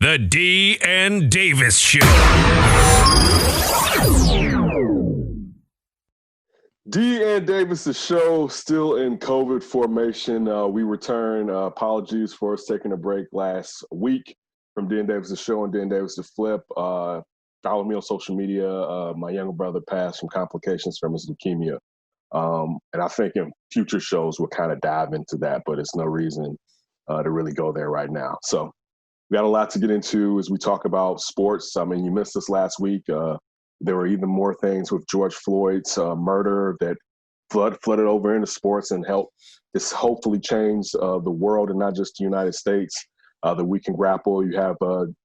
The D and Davis Show. D and Davis, the show, still in COVID formation. We return. Apologies for us taking a break last week from D and Davis, the show, and D and Davis, the flip. Follow me on social media. My younger brother passed from complications from his leukemia. And I think in future shows we'll kind of dive into that, but it's no reason to really go there right now. So we got a lot to get into as we talk about sports. I mean, you missed us last week. There were even more things with George Floyd's murder that flooded over into sports and helped this hopefully change the world and not just the United States that we can grapple. You have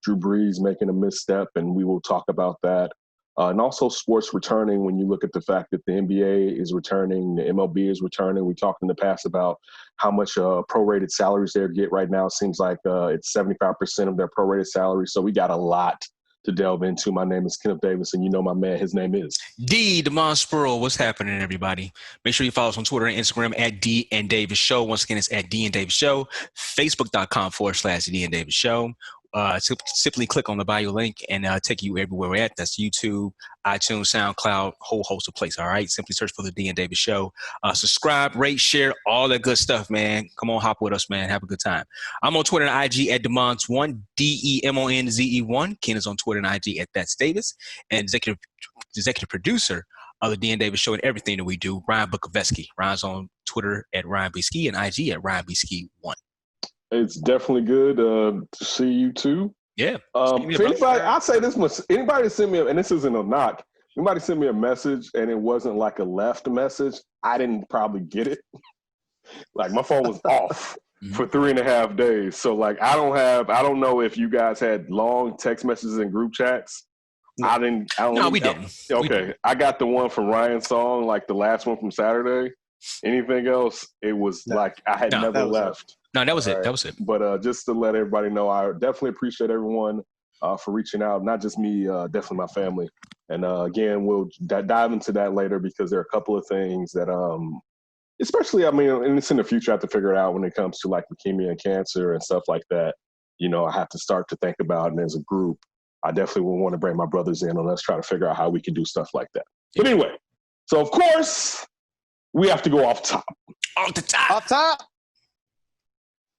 Drew Brees making a misstep, and we will talk about that. And also sports returning when you look at the fact that the NBA is returning, the MLB is returning. We talked in the past about how much prorated salaries they get right now. It seems like it's 75% of their prorated salary. So we got a lot to delve into. My name is Kenneth Davis, and you know my man, his name is D. DeMond Spurl. What's happening, everybody? Make sure you follow us on Twitter and Instagram at D and Davis Show. Once again, it's at D and Davis Show. Facebook.com/D and Davis Show. Simply click on the bio link and take you everywhere we're at. That's YouTube, iTunes, SoundCloud, whole host of places. All right. Simply search for the D and Davis Show. Subscribe, rate, share, all that good stuff, man. Come on, hop with us, man. Have a good time. I'm on Twitter and IG at Demons1, DEMONZE1. Ken is on Twitter and IG at That's Davis. And executive producer of the D and Davis Show and everything that we do, Ryan Bukoveski. Ryan's on Twitter at Ryan B. Ski and IG at Ryan B. Ski 1. It's definitely good to see you too. Yeah. If anybody, I'll say this much: anybody send me, and this isn't a knock. Anybody send me a message and it wasn't like a left message, I didn't probably get it. Like my phone was off for 3.5 days. So like I don't know if you guys had long text messages and group chats. No. We didn't. Okay, I got the one from Ryan's song, like the last one from Saturday. Anything else? It was like I had never left. No, that was it. Right. That was it. But just to let everybody know, I definitely appreciate everyone for reaching out. Not just me, definitely my family. And again, we'll dive into that later because there are a couple of things that, especially, I mean, and it's in the future, I have to figure it out when it comes to like leukemia and cancer and stuff like that. You know, I have to start to think about, and as a group, I definitely will want to bring my brothers in and let's try to figure out how we can do stuff like that. But anyway, so of course, we have to go off top. Off the top. Off top.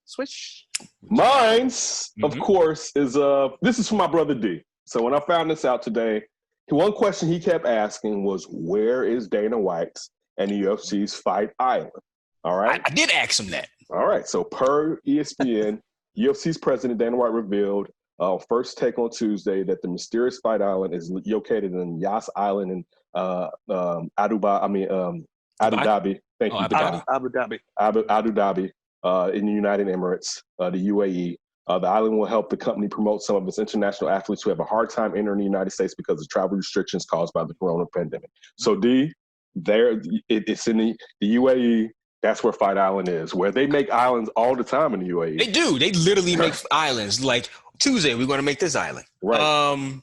Switch. Mine's, of course, is this is for my brother D. So when I found this out today, one question he kept asking was, where is Dana White's and the UFC's Fight Island? All right. I did ask him that. All right. So per ESPN, UFC's president Dana White revealed first take on Tuesday that the mysterious Fight Island is located in Yas Island in Abu Dhabi. Thank you, Abu Dhabi. Abu Dhabi. In the United Emirates, the UAE. The island will help the company promote some of its international athletes who have a hard time entering the United States because of travel restrictions caused by the corona pandemic. So, D, it's in the UAE. That's where Fight Island is, where they make islands all the time in the UAE. They do. They literally make islands. Like, Tuesday, we're going to make this island. Right.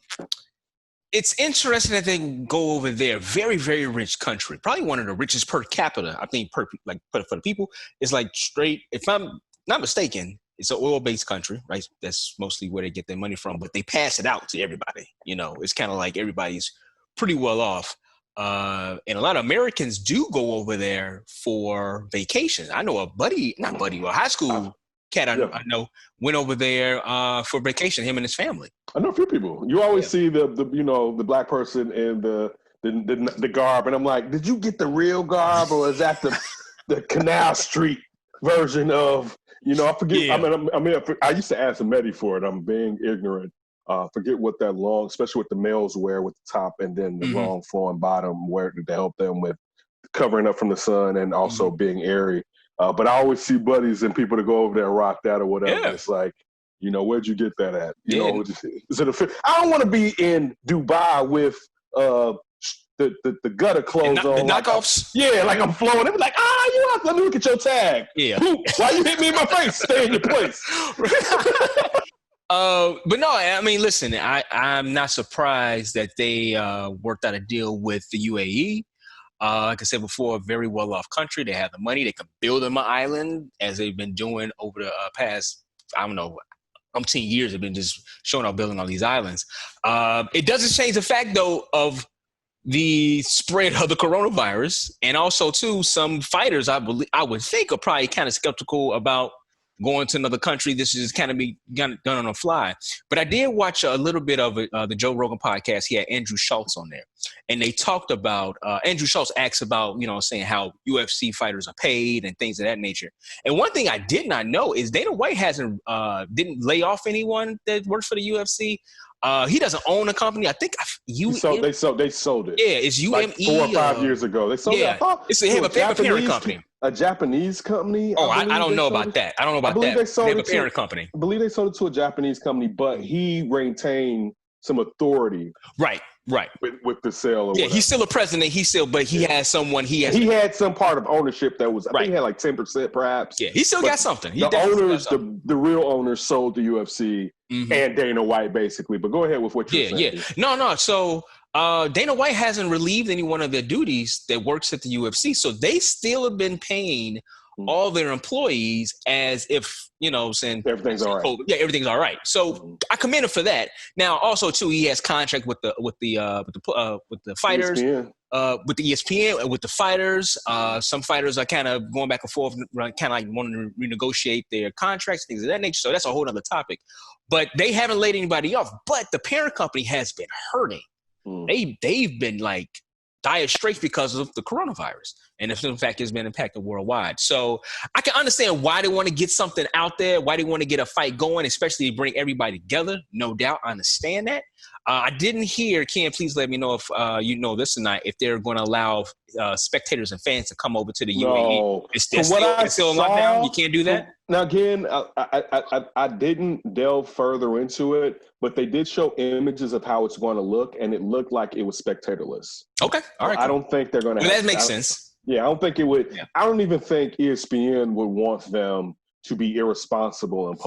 It's interesting that they go over there. Very, very rich country. Probably one of the richest per capita. I think for the people, it's like straight. If I'm not mistaken, it's an oil-based country, right? That's mostly where they get their money from. But they pass it out to everybody. You know, it's kind of like everybody's pretty well off. And a lot of Americans do go over there for vacation. I know a high school cat I know went over there for vacation, him and his family. I know a few people. You always see the black person in the garb, and I'm like, did you get the real garb, or is that the Canal Street version of? You know, I forget. Yeah. I used to ask Mehdi for it. I'm being ignorant. Forget what that long, especially what the males wear with the top and then the long flowing bottom, wear to help them with covering up from the sun and also being airy. But I always see buddies and people that go over there and rock that or whatever. Yeah. It's like, you know, where'd you get that at? You know, is it a? I don't want to be in Dubai with the gutter clothes on. The knockoffs? Like I'm flowing. They be like, let me look at your tag. Yeah. Why you hit me in my face? Stay in your place. But no, I mean, listen, I'm not surprised that they worked out a deal with the UAE. Like I said before, a very well-off country. They have the money. They can build them an island, as they've been doing over the past, umpteen years have been just showing up building all these islands. It doesn't change the fact, though, of the spread of the coronavirus, and also too, some fighters I would think are probably kind of skeptical about going to another country. This is kind of be done on the fly. But I did watch a little bit of the Joe Rogan podcast. He had Andrew Schultz on there, and they talked about Andrew Schultz asked about saying how UFC fighters are paid and things of that nature. And one thing I did not know is Dana White didn't lay off anyone that works for the UFC. He doesn't own a company. I think they sold it. Yeah, it's UME. Like 4 or 5 years ago. They sold it. They have a parent company. A Japanese company. I don't know about that. I don't know about that. They have a parent company. I believe they sold it to a Japanese company, but he retained some authority. Right. With the sale. Or whatever. He's still a president. But he has someone. He had some part of ownership that was. I think he had like 10%, perhaps. Yeah, he still got something. The real owners sold the UFC and Dana White basically. But go ahead with what you're saying. Yeah. No. So Dana White hasn't relieved any one of their duties that works at the UFC, so they still have been paying all their employees as if saying everything's all right. Yeah, everything's all right. So I commend him for that. Now, also too, he has contract with the fighters, ESPN. With the ESPN, with the fighters. Some fighters are kind of going back and forth, kind of like wanting to renegotiate their contracts, things of that nature. So that's a whole other topic. But they haven't laid anybody off. But the parent company has been hurting. They've been like dire straits because of the coronavirus, and if in fact it's been impacted worldwide. So I can understand why they want to get something out there, why they want to get a fight going, especially bring everybody together. No doubt, I understand that. I didn't hear. Ken, please let me know if you know this tonight. If they're going to allow spectators and fans to come over to the UAE, it's still lockdown. You can't do that. Now again, I didn't delve further into it, but they did show images of how it's going to look, and it looked like it was spectatorless. Okay, all right. I don't think they're going to. That makes sense. Yeah, I don't think it would. Yeah. I don't even think ESPN would want them to be irresponsible and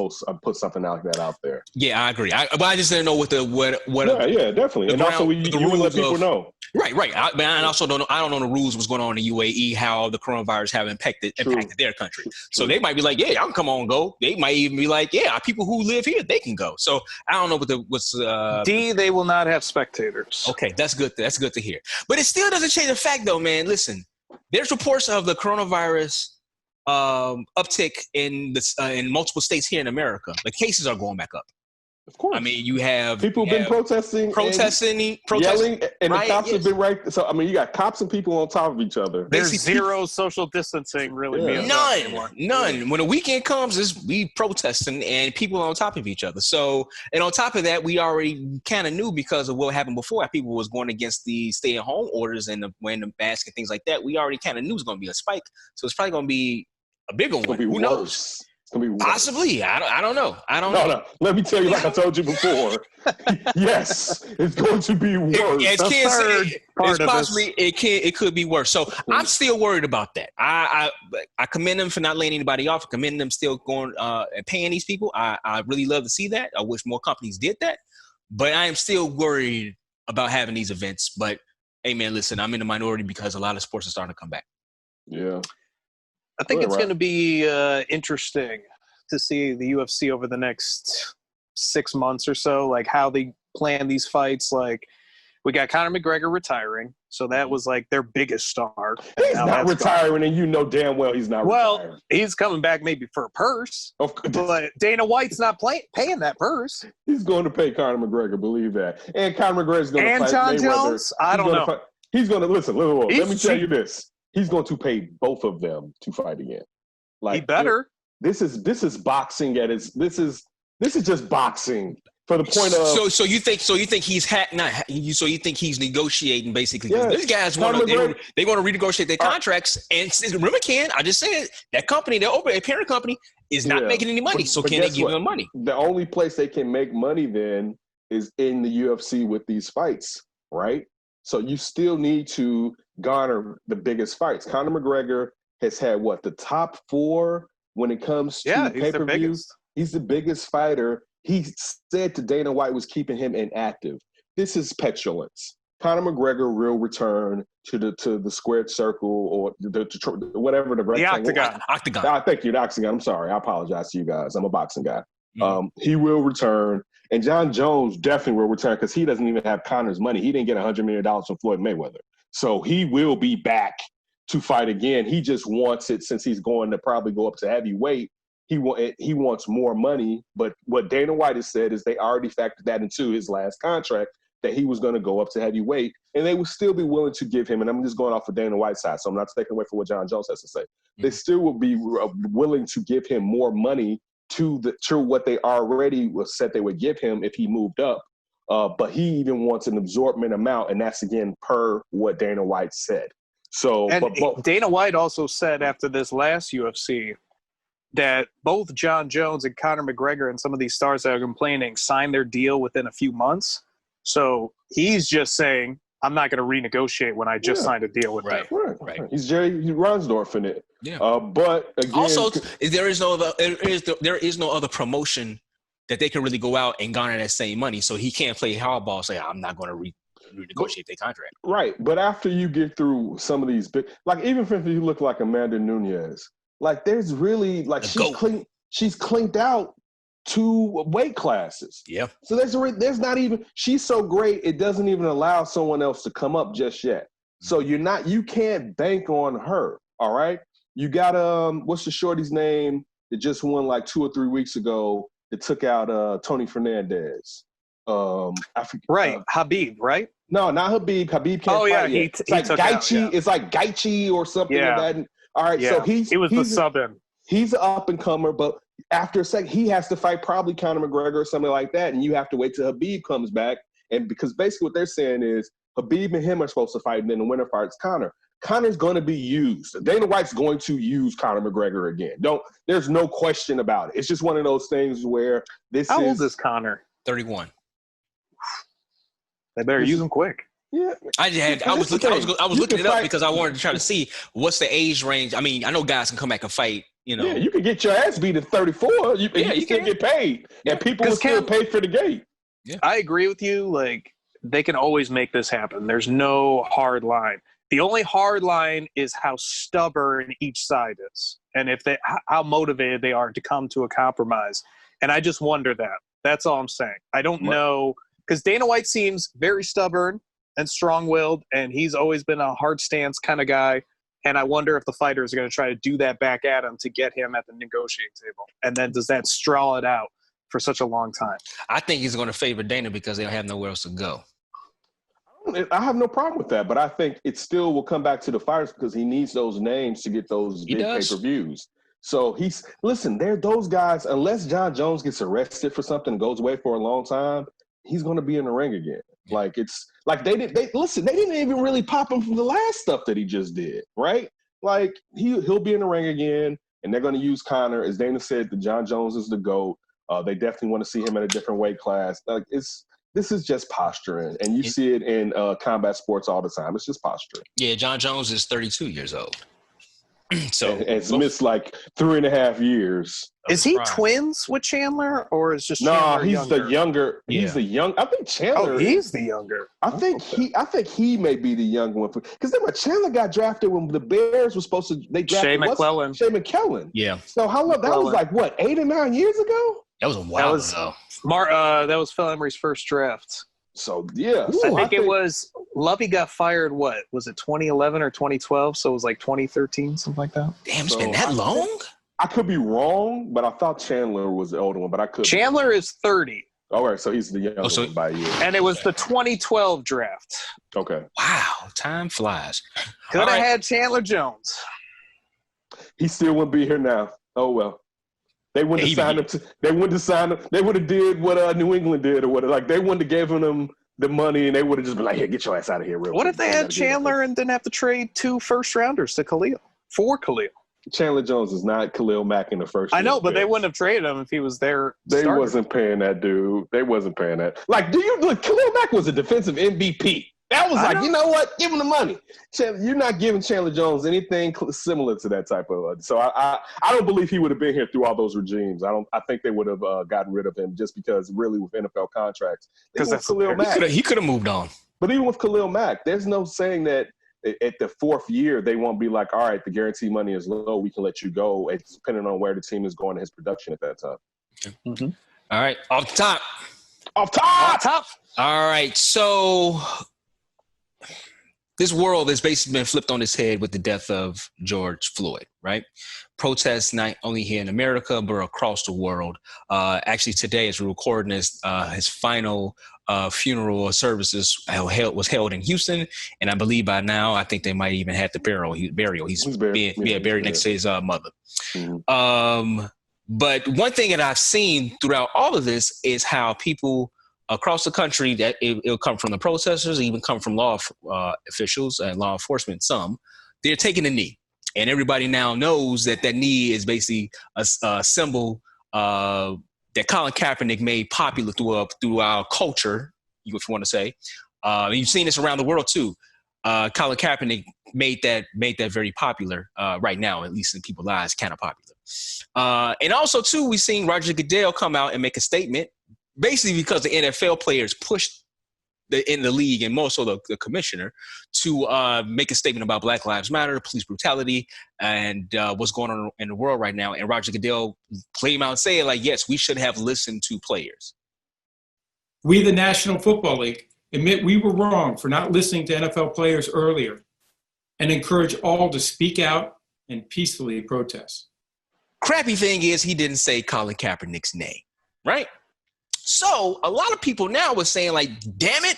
put something like that out there. Yeah, I agree. But I just didn't know what. Yeah, definitely. And also, you would let people know. Right. I also don't know. I don't know the rules what's going on in the UAE, how the coronavirus have impacted their country. So they might be like, yeah, I can come on, go. They might even be like, yeah, people who live here, they can go. So I don't know what's. They will not have spectators. Okay, that's good. That's good to hear. But it still doesn't change the fact, though, man. Listen, there's reports of the coronavirus uptick in multiple states here in America. The cases are going back up. Of course. I mean, you have people been protesting, yelling, and the cops have been right. So I mean, you got cops and people on top of each other. There's zero social distancing, really. None. When the weekend comes, we protesting and people on top of each other. So, and on top of that, we already kind of knew because of what happened before. People was going against the stay-at-home orders and wearing the mask and things like that. We already kind of knew it was going to be a spike. So it's probably going to be a bigger one. Who knows? Possibly. I don't know. No. Let me tell you, like I told you before. Yes, it's going to be worse. It could be worse. So I'm still worried about that. I commend them for not laying anybody off. I commend them still going and paying these people. I really love to see that. I wish more companies did that. But I am still worried about having these events. But hey, man, listen, I'm in the minority because a lot of sports are starting to come back. Yeah. I think it's going to be interesting to see the UFC over the next 6 months or so, like how they plan these fights. Like we got Conor McGregor retiring, so that was like their biggest star. He's not retiring, and you know damn well he's not retiring. Well, he's coming back maybe for a purse, but Dana White's not paying that purse. He's going to pay Conor McGregor, believe that. And Conor McGregor's going to fight John Mayweather. Jones? I don't know. He's going to listen. Let me tell you this. He's going to pay both of them to fight again. Like he better. This is boxing at its. This is just boxing for the point of. So you think he's So you think he's negotiating basically? Yes. These guys want to renegotiate their contracts. And remember, Ken, I just said that company, their parent company, is not making any money. So can they give them money? The only place they can make money then is in the UFC with these fights, right? So you still need to garner the biggest fights. Conor McGregor has had the top 4 when it comes to pay-per-views. He's the biggest fighter. He said to Dana White was keeping him inactive. This is petulance. Conor McGregor will return to the squared circle or whatever the rectangle. Octagon. Octagon. Thank you, the octagon. I'm sorry. I apologize to you guys. I'm a boxing guy. He will return. And John Jones definitely will return because he doesn't even have Conor's money. He didn't get $100 million from Floyd Mayweather. So he will be back to fight again. He just wants it since he's going to probably go up to heavyweight. He wants more money. But what Dana White has said is they already factored that into his last contract, that he was going to go up to heavyweight, and they would still be willing to give him, and I'm just going off of Dana White's side, so I'm not taking away from what John Jones has to say. They still would be willing to give him more money to what they already said they would give him if he moved up. But he even wants an absorbent amount, and that's, again, per what Dana White said. So, Dana White also said after this last UFC that both John Jones and Conor McGregor and some of these stars that are complaining signed their deal within a few months. So he's just saying, I'm not going to renegotiate when I just signed a deal with them. Right. He's Jerry Reinsdorf in it. Yeah. But again, also, there is no other promotion that they can really go out and garner that same money. So he can't play hardball and say, I'm not going to renegotiate their contract. Right. But after you get through some of these big, like even if you look like Amanda Nunes, like there's really like she's clinked out 2 weight classes. Yeah. So there's not even, she's so great it doesn't even allow someone else to come up just yet. So you can't bank on her. All right. You got what's the shorty's name that just won like 2 or 3 weeks ago that took out Tony Fernandez. Habib, right? No, not Habib. Habib can't fight yet. It's like Gaethje. It's like Gaethje or something like that. All right, so he was the sub-in. He's an up-and-comer, but after a second, he has to fight probably Conor McGregor or something like that, and you have to wait till Habib comes back. And because basically what they're saying is Habib and him are supposed to fight, and then the winner fights Conor. Conor's going to be used. Dana White's going to use Conor McGregor again. There's no question about it. It's just one of those things where How old is Conor? 31. They better use him quick. Yeah, I was looking it up because I wanted to try to see what's the age range. I mean, I know guys can come back and fight. You know, yeah, you can get your ass beat at 34. You can get paid, and people will still pay for the gate. Yeah, I agree with you. Like they can always make this happen. There's no hard line. The only hard line is how stubborn each side is, and how motivated they are to come to a compromise. And I just wonder that. That's all I'm saying. I don't know. Because Dana White seems very stubborn and strong-willed, and he's always been a hard stance kind of guy. And I wonder if the fighters are going to try to do that back at him to get him at the negotiating table. And then does that straw it out for such a long time? I think he's going to favor Dana because they don't have nowhere else to go. I have no problem with that, but I think it still will come back to the fighters because he needs those names to get those big pay-per-views. So they're those guys, unless John Jones gets arrested for something and goes away for a long time, he's going to be in the ring again. Like it's like they didn't even really pop him from the last stuff that he just did, right? Like he'll be in the ring again, and they're going to use Conor. As Dana said, the John Jones is the GOAT. They definitely want to see him in a different weight class. Like this is just posturing, and you see it in combat sports all the time. It's just posturing. Yeah, John Jones is 32 years old. So it's missed like 3.5 years. Is he twins with Chandler, or is just Chandler he's the younger. He's the young. I think Chandler. Oh, he's the younger. I think he may be the younger one because then when Chandler got drafted when the Bears were supposed to, they drafted Shea McClellan. Yeah. So how long? That was like what 8 or 9 years ago. That was a while ago. That was Phil Emery's first draft. So yeah, I think it was Lovey got fired. What was it? 2011 or 2012? So it was like 2013, something like that. Damn, it's been that long. I could be wrong, but I thought Chandler was the older one. But I could. Chandler is 30. All right, so he's the younger one by a year. And it was the 2012 draft. Okay. Wow, time flies. Could have had Chandler Jones. He still wouldn't be here now. Oh well. They wouldn't have signed him. They wouldn't have signed him. They would have did what New England did, or what. Like they wouldn't have given him the money, and they would have just been like, "Here, get your ass out of here, real quick." What if they had Chandler and didn't have to trade 2 first-rounders to Khalil for Khalil? Chandler Jones is not Khalil Mack in the first. I know, but they wouldn't have traded him if he was there. They wasn't paying that dude. They wasn't paying that. Like, Khalil Mack was a defensive MVP. That was you know what? Give him the money. You're not giving Chandler Jones anything similar to that type of. So I don't believe he would have been here through all those regimes. I think they would have gotten rid of him just because really with NFL contracts. Because that's Khalil Mack. He could have moved on. But even with Khalil Mack, there's no saying that at the 4th year they won't be like, all right, the guarantee money is low. We can let you go. It's depending on where the team is going and his production at that time. Mm-hmm. All right, off the top. Off top. All right, so this world has basically been flipped on its head with the death of George Floyd, right? Protests not only here in America, but across the world. Actually, today, as we're recording this, his final funeral services was held in Houston. And I believe by now, I think they might even have the burial. He's buried next to his mother. Mm-hmm. But one thing that I've seen throughout all of this is how people across the country, that it'll come from the protesters, even come from law officials and law enforcement. Some they're taking a knee, and everybody now knows that knee is basically a symbol that Colin Kaepernick made popular through our culture, if you want to say. You've seen this around the world too. Colin Kaepernick made that very popular right now, at least in people's eyes, kind of popular. And also too, we've seen Roger Goodell come out and make a statement. Basically, because the NFL players pushed in the league and more so the commissioner to make a statement about Black Lives Matter, police brutality, and what's going on in the world right now. And Roger Goodell came out and saying, like, yes, we should have listened to players. We, the National Football League, admit we were wrong for not listening to NFL players earlier and encourage all to speak out and peacefully protest. Crappy thing is he didn't say Colin Kaepernick's name, right? So a lot of people now are saying, like, damn it,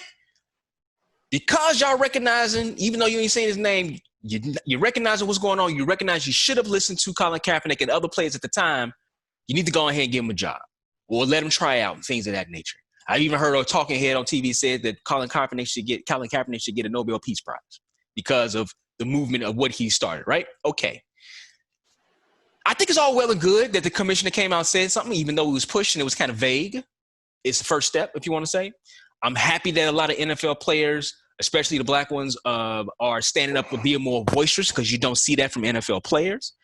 because y'all recognizing, even though you ain't saying his name, you recognizing what's going on, you recognize you should have listened to Colin Kaepernick and other players at the time, you need to go ahead and give him a job or let him try out and things of that nature. I even heard a talking head on TV said that Colin Kaepernick should get a Nobel Peace Prize because of the movement of what he started, right? Okay. I think it's all well and good that the commissioner came out and said something, even though it was pushed and it was kind of vague. It's the first step, if you want to say. I'm happy that a lot of NFL players, especially the black ones, are standing up and being more boisterous because you don't see that from NFL players,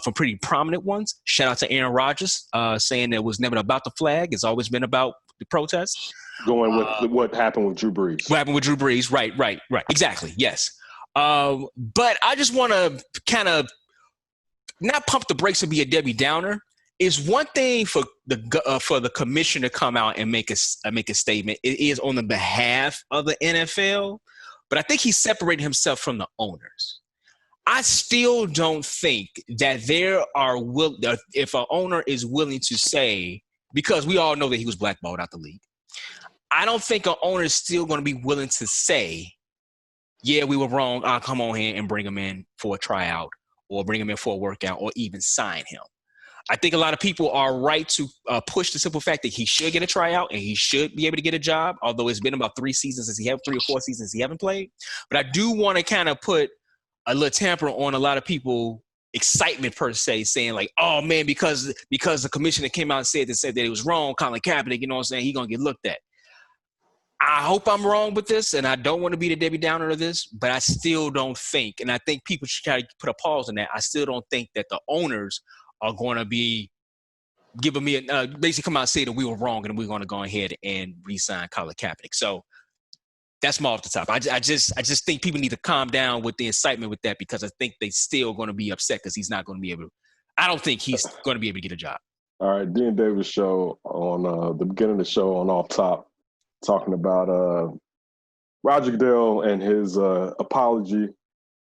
from pretty prominent ones. Shout out to Aaron Rodgers saying it was never about the flag. It's always been about the protests. Going with what happened with Drew Brees. What happened with Drew Brees. Right. Exactly. Yes. But I just want to kind of not pump the brakes and be a Debbie Downer. It's one thing for the commissioner to come out and make a statement. It is on the behalf of the NFL, but I think he separated himself from the owners. I still don't think that if an owner is willing to say, because we all know that he was blackballed out the league, I don't think an owner is still going to be willing to say, yeah, we were wrong. I'll come on here and bring him in for a tryout or bring him in for a workout or even sign him. I think a lot of people are right to push the simple fact that he should get a tryout and he should be able to get a job, although it's been about 3 or 4 seasons he haven't played. But I do want to kind of put a little tamper on a lot of people excitement per se, saying like, oh man, because the commissioner came out and said that it was wrong, Colin Kaepernick, you know what I'm saying, he's going to get looked at. I hope I'm wrong with this, and I don't want to be the Debbie Downer of this, but I still don't think, and I think people should try to put a pause on that. I still don't think that the owners are going to be giving me basically come out and say that we were wrong and we're going to go ahead and re-sign Colin Kaepernick. So that's more off the top. I just think people need to calm down with the excitement with that, because I think they still going to be upset because he's not going to be able to. I don't think he's going to be able to get a job. All right, Dean Davis show on the beginning of the show on Off Top, talking about Roger Goodell and his apology.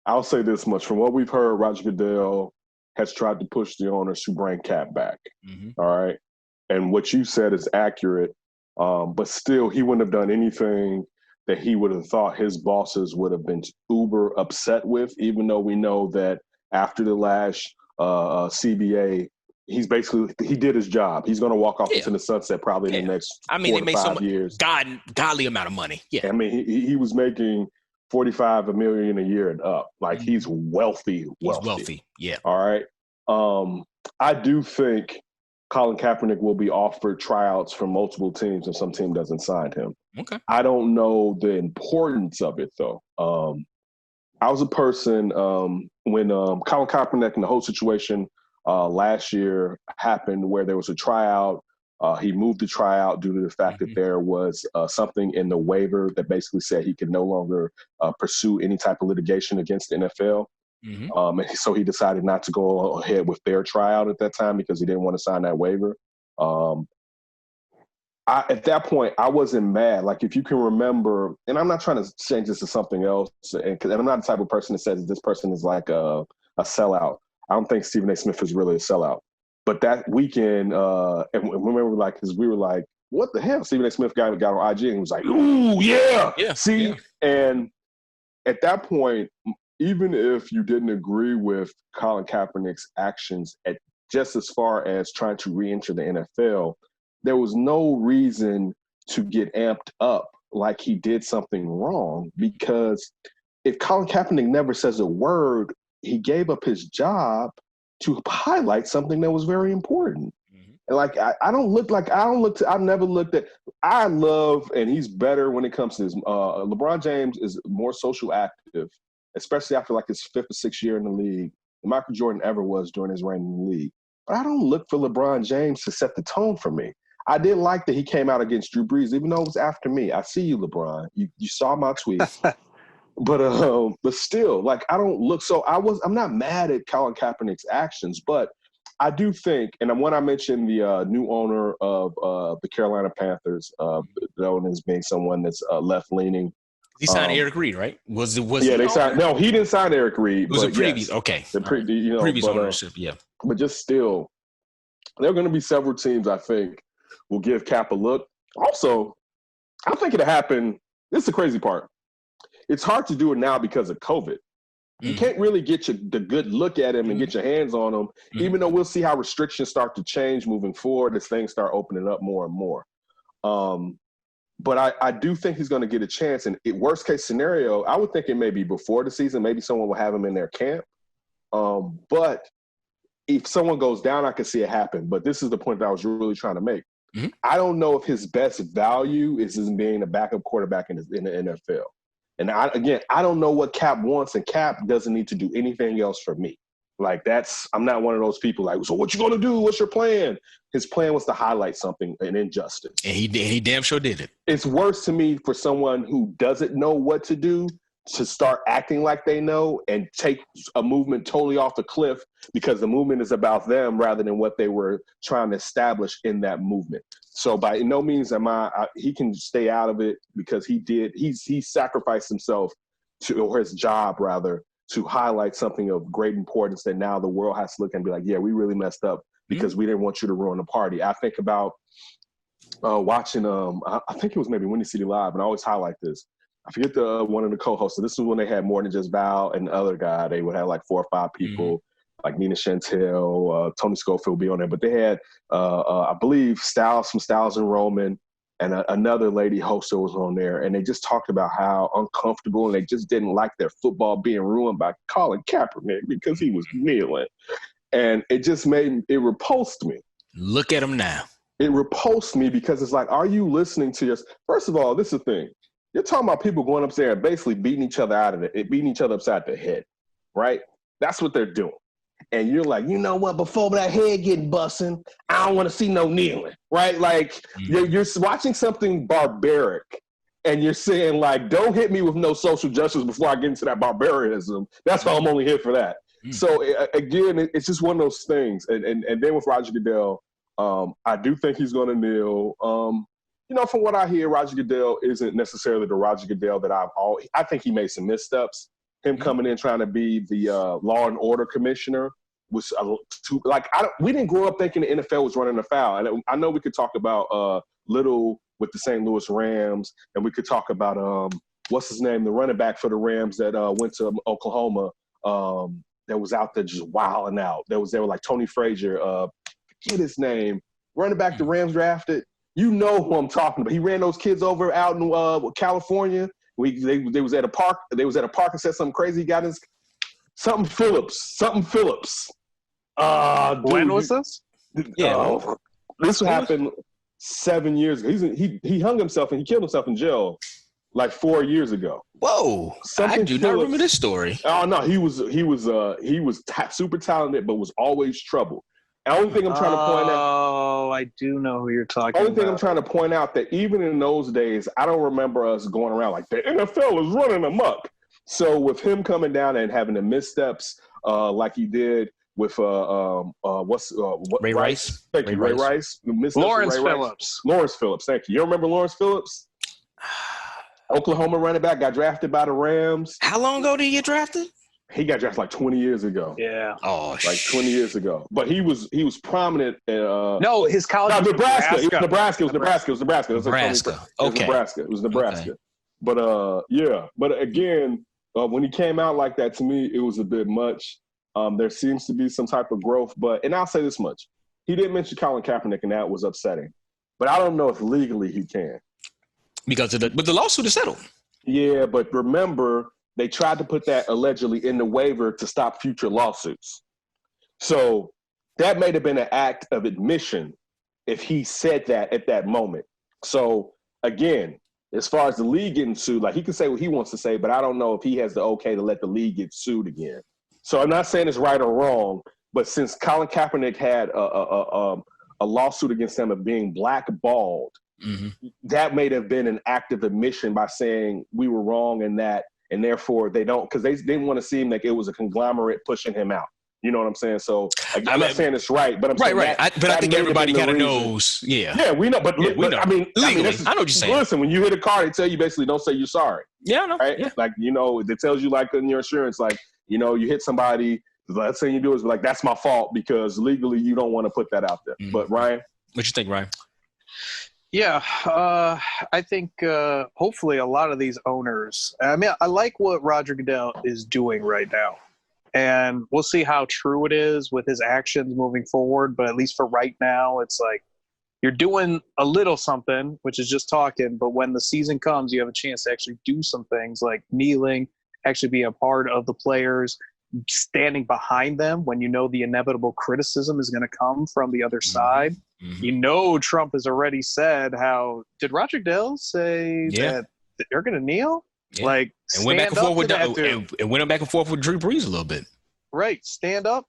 I'll say this much: from what we've heard, Roger Goodell has tried to push the owners to bring Cap back. Mm-hmm. All right. And what you said is accurate. But still, he wouldn't have done anything that he would have thought his bosses would have been uber upset with, even though we know that after the last CBA, he did his job. He's going to walk off into the sunset probably in the next 4 to 5 years. Godly amount of money. Yeah. I mean, he was making $45 million a year and up. Like, he's wealthy. He's wealthy. Yeah. All right. I do think Colin Kaepernick will be offered tryouts from multiple teams if some team doesn't sign him. Okay. I don't know the importance of it, though. I was a person when Colin Kaepernick and the whole situation last year happened where there was a tryout. He moved the tryout due to the fact that there was something in the waiver that basically said he could no longer pursue any type of litigation against the NFL. And so he decided not to go ahead with their tryout at that time because he didn't want to sign that waiver. At that point, I wasn't mad. Like, if you can remember, and I'm not trying to change this to something else, and I'm not the type of person that says this person is like a sellout. I don't think Stephen A. Smith is really a sellout. But that weekend, and remember, like, because we were like, what the hell? Stephen A. Smith got on IG and was like, ooh, yeah. See? Yeah. And at that point, even if you didn't agree with Colin Kaepernick's actions just as far as trying to re-enter the NFL, there was no reason to get amped up like he did something wrong, because if Colin Kaepernick never says a word, he gave up his job to highlight something that was very important. Mm-hmm. And like, I never looked at, I love, and he's better when it comes to this. LeBron James is more social active, especially after like his 5th or 6th year in the league, than Michael Jordan ever was during his reign in the league. But I don't look for LeBron James to set the tone for me. I did like that he came out against Drew Brees, even though it was after me. I see you, LeBron. You saw my tweet. But still, like, I don't look. So I'm not mad at Colin Kaepernick's actions, but I do think, and when I mentioned the new owner of the Carolina Panthers, known as being someone that's left-leaning. He signed Eric Reed, right? Was yeah, they signed. No, he didn't sign Eric Reed. It was a previous. Yes, okay, previous ownership. Yeah, but just still, there are going to be several teams, I think, will give Cap a look. Also, I think it'll happen. This is the crazy part. It's hard to do it now because of COVID. You can't really get the good look at him and get your hands on him, even though we'll see how restrictions start to change moving forward as things start opening up more and more. But I do think he's going to get a chance. And worst case scenario, I would think it may be before the season. Maybe someone will have him in their camp. But if someone goes down, I could see it happen. But this is the point that I was really trying to make. Mm-hmm. I don't know if his best value is in being a backup quarterback in the NFL. And I don't know what Cap wants, and Cap doesn't need to do anything else for me. Like, I'm not one of those people like, so what you going to do? What's your plan? His plan was to highlight something, an injustice. And he damn sure did it. It's worse to me for someone who doesn't know what to do to start acting like they know and take a movement totally off the cliff because the movement is about them rather than what they were trying to establish in that movement. So by no means he can stay out of it because he sacrificed himself or his job rather, to highlight something of great importance that now the world has to look and be like, yeah, we really messed up because we didn't want you to ruin the party. I think about watching, I think it was maybe Windy City Live, and I always highlight this. I forget one of the co-hosts. So this was when they had more than just Val and the other guy. They would have like 4 or 5 people, like Nina Chantel, Tony Schofield be on there. But they had, I believe, Styles from Styles and Roman, and another lady host that was on there. And they just talked about how uncomfortable, and they just didn't like their football being ruined by Colin Kaepernick because he was kneeling. And it just it repulsed me. Look at him now. It repulsed me because it's like, are you listening to your – first of all, this is the thing. You're talking about people going upstairs and basically beating each other beating each other upside the head, right? That's what they're doing. And you're like, you know what? Before that head getting busting, I don't want to see no kneeling, right? Like, you're watching something barbaric, and you're saying, like, don't hit me with no social justice before I get into that barbarism. That's why I'm only here for that. So, again, it's just one of those things. And then with Roger Goodell, I do think he's going to kneel. You know, from what I hear, Roger Goodell isn't necessarily the Roger Goodell that I think he made some missteps. Him coming in trying to be the law and order commissioner was we didn't grow up thinking the NFL was running afoul. And I know we could talk about Little with the St. Louis Rams, and we could talk about what's his name, the running back for the Rams that went to Oklahoma that was out there just wilding out. They were like Tony Frazier, forget his name, running back the Rams drafted. You know who I'm talking about. He ran those kids over out in California. They was at a park. They was at a park and said something crazy. He got his something Phillips. When was this? This happened 7 years ago. He hung himself and he killed himself in jail like 4 years ago. Whoa! I do not remember this story. Oh no, he was super talented, but was always trouble. The only thing I'm trying to point out. Oh, I do know who you're talking about. Only thing I'm trying to point out that even in those days, I don't remember us going around like the NFL is running amok. So with him coming down and having the missteps like he did, with Ray Rice. Thank you, Ray Rice. Lawrence Phillips. Lawrence Phillips. Thank you. You remember Lawrence Phillips? Oklahoma running back, got drafted by the Rams. How long ago did he get drafted? He got drafted like 20 years ago. Yeah. Oh, like 20 years ago. But he was prominent. No, his college was Nebraska. Nebraska. It was Nebraska. It was Nebraska. It was Nebraska. It was Nebraska. Okay. But yeah. But again, when he came out like that, to me, it was a bit much. There seems to be some type of growth, and I'll say this much: he didn't mention Colin Kaepernick, and that was upsetting. But I don't know if legally he can, because but the lawsuit is settled. Yeah, but remember, they tried to put that allegedly in the waiver to stop future lawsuits. So that may have been an act of admission if he said that at that moment. So again, as far as the league getting sued, like he can say what he wants to say, but I don't know if he has the okay to let the league get sued again. So I'm not saying it's right or wrong, but since Colin Kaepernick had a lawsuit against him of being blackballed, that may have been an act of admission by saying we were wrong in that, and therefore they don't, because they didn't want to seem like it was a conglomerate pushing him out. You know what I'm saying? So I'm not saying it's right, but I'm saying right. I think everybody kind of knows. Yeah, we know, but we know. I mean, legally, I know what you're saying. Listen, when you hit a car, they tell you basically don't say you're sorry. Yeah, I know. Right? Yeah. Like, it tells you like in your insurance, like, you hit somebody, the last thing you do is be like, that's my fault, because legally you don't want to put that out there. But Ryan? What you think, Ryan? Yeah, I think hopefully a lot of these owners, I mean, I like what Roger Goodell is doing right now. And we'll see how true it is with his actions moving forward. But at least for right now, it's like you're doing a little something, which is just talking. But when the season comes, you have a chance to actually do some things like kneeling, actually be a part of the players, standing behind them when you know the inevitable criticism is going to come from the other side. Trump has already said did Roger Goodell say that they're going to kneel? Yeah. Like, and went back and forth with Drew Brees a little bit. Right. Stand up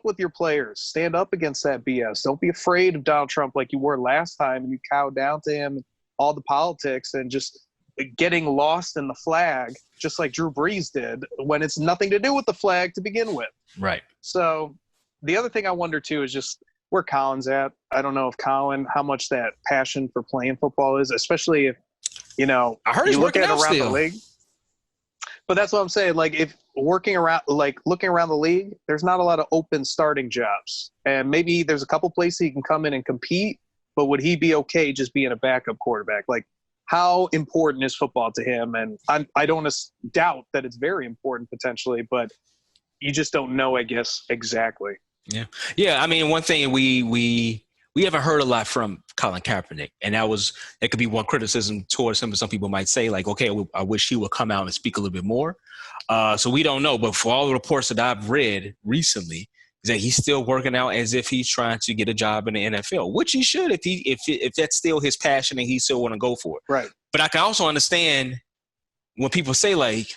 with your players. Stand up against that BS. Don't be afraid of Donald Trump like you were last time and you cowed down to him, all the politics, and just getting lost in the flag, just like Drew Brees did, when it's nothing to do with the flag to begin with. Right. So the other thing I wonder too is just where Colin's at. I don't know if Colin, how much that passion for playing football is, especially if, I heard he's working out still. The league. But that's what I'm saying. Like, if looking around the league, there's not a lot of open starting jobs. And maybe there's a couple places he can come in and compete, but would he be okay just being a backup quarterback? Like, how important is football to him? And I don't doubt that it's very important potentially, but you just don't know, I guess, exactly. Yeah. Yeah. I mean, one thing we haven't heard a lot from Colin Kaepernick, and that could be one criticism towards him. Some people might say, like, okay, I wish he would come out and speak a little bit more. So we don't know. But for all the reports that I've read recently, is that he's still working out as if he's trying to get a job in the NFL, which he should if that's still his passion and he still want to go for it. Right. But I can also understand when people say, like,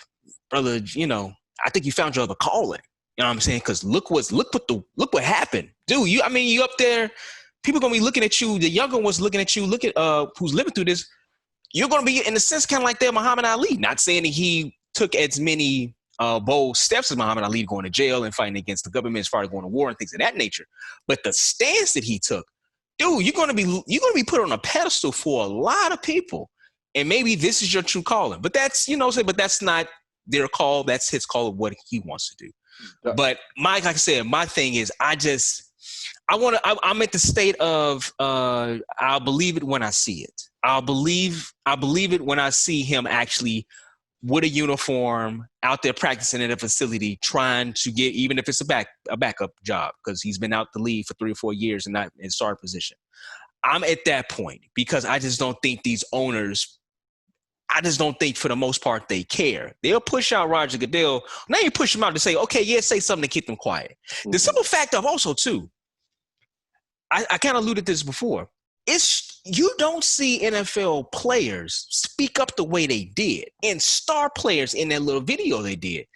brother, I think you found your other calling. You know what I'm saying? Because look what happened, dude. You up there. People are going to be looking at you. The younger ones looking at you. Look at who's living through this. You're going to be, in a sense, kind of like that Muhammad Ali. Not saying that he took as many bold steps as Muhammad Ali, going to jail and fighting against the government as far as going to war and things of that nature. But the stance that he took, dude, you're going to be put on a pedestal for a lot of people. And maybe this is your true calling. But that's, but that's not their call. That's his call of what he wants to do. Yeah. But like I said, my thing is I'm at the state of I'll believe it when I see it. I'll believe it when I see him actually with a uniform out there practicing in a facility, trying to get, even if it's a backup job, because he's been out the league for 3 or 4 years and not in starting position. I'm at that point because I just don't think these owners, for the most part, they care. They'll push out Roger Goodell. Now you push him out to say, okay, yeah, say something to keep them quiet. Mm-hmm. The simple fact of also, too, I kind of alluded to this before. You don't see NFL players speak up the way they did, and star players in that little video they did.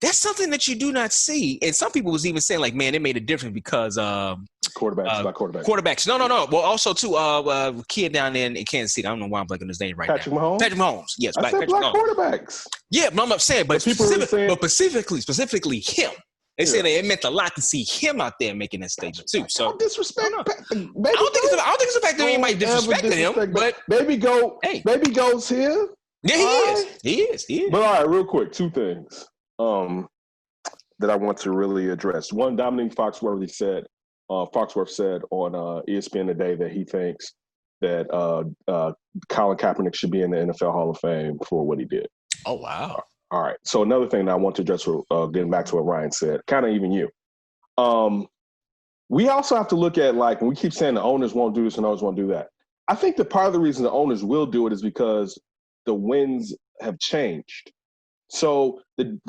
That's something that you do not see. And some people was even saying, like, man, it made a difference because quarterbacks. No. Well, also too, kid down there in Kansas City. I don't know why I'm blanking his name right Patrick now. Mahomes. Patrick Mahomes. Yes, I said black quarterbacks. Yeah, but I'm saying, but specifically him. They said it meant a lot to see him out there making that statement too. So don't disrespect. I don't think it's the fact that anybody disrespecting him, but Baby Goat's here. Yeah, he is. But all right, real quick, two things that I want to really address. One, Dominique Foxworth said on ESPN today that he thinks that Colin Kaepernick should be in the NFL Hall of Fame for what he did. Oh, wow. All right. So another thing that I want to address, getting back to what Ryan said, kind of even you. We also have to look at, like, when we keep saying the owners won't do this and owners won't do that. I think that part of the reason the owners will do it is because the winds have changed. So the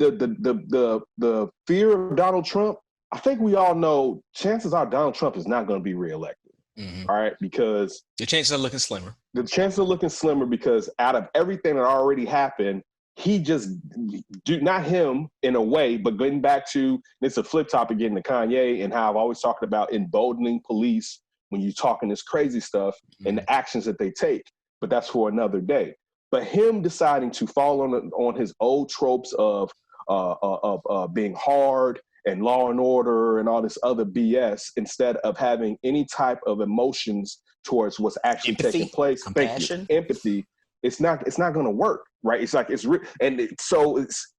fear of Donald Trump, I think we all know chances are Donald Trump is not going to be reelected. Mm-hmm. All right, because the chances are looking slimmer. The chances are looking slimmer because out of everything that already happened, he just not him in a way, but getting back to, it's a flip topic again to Kanye and how I've always talked about emboldening police when you're talking this crazy stuff and the actions that they take. But that's for another day. But him deciding to fall on his old tropes of being hard and law and order and all this other BS instead of having any type of emotions towards what's actually taking place. Compassion. Empathy. It's not going to work, right? It's like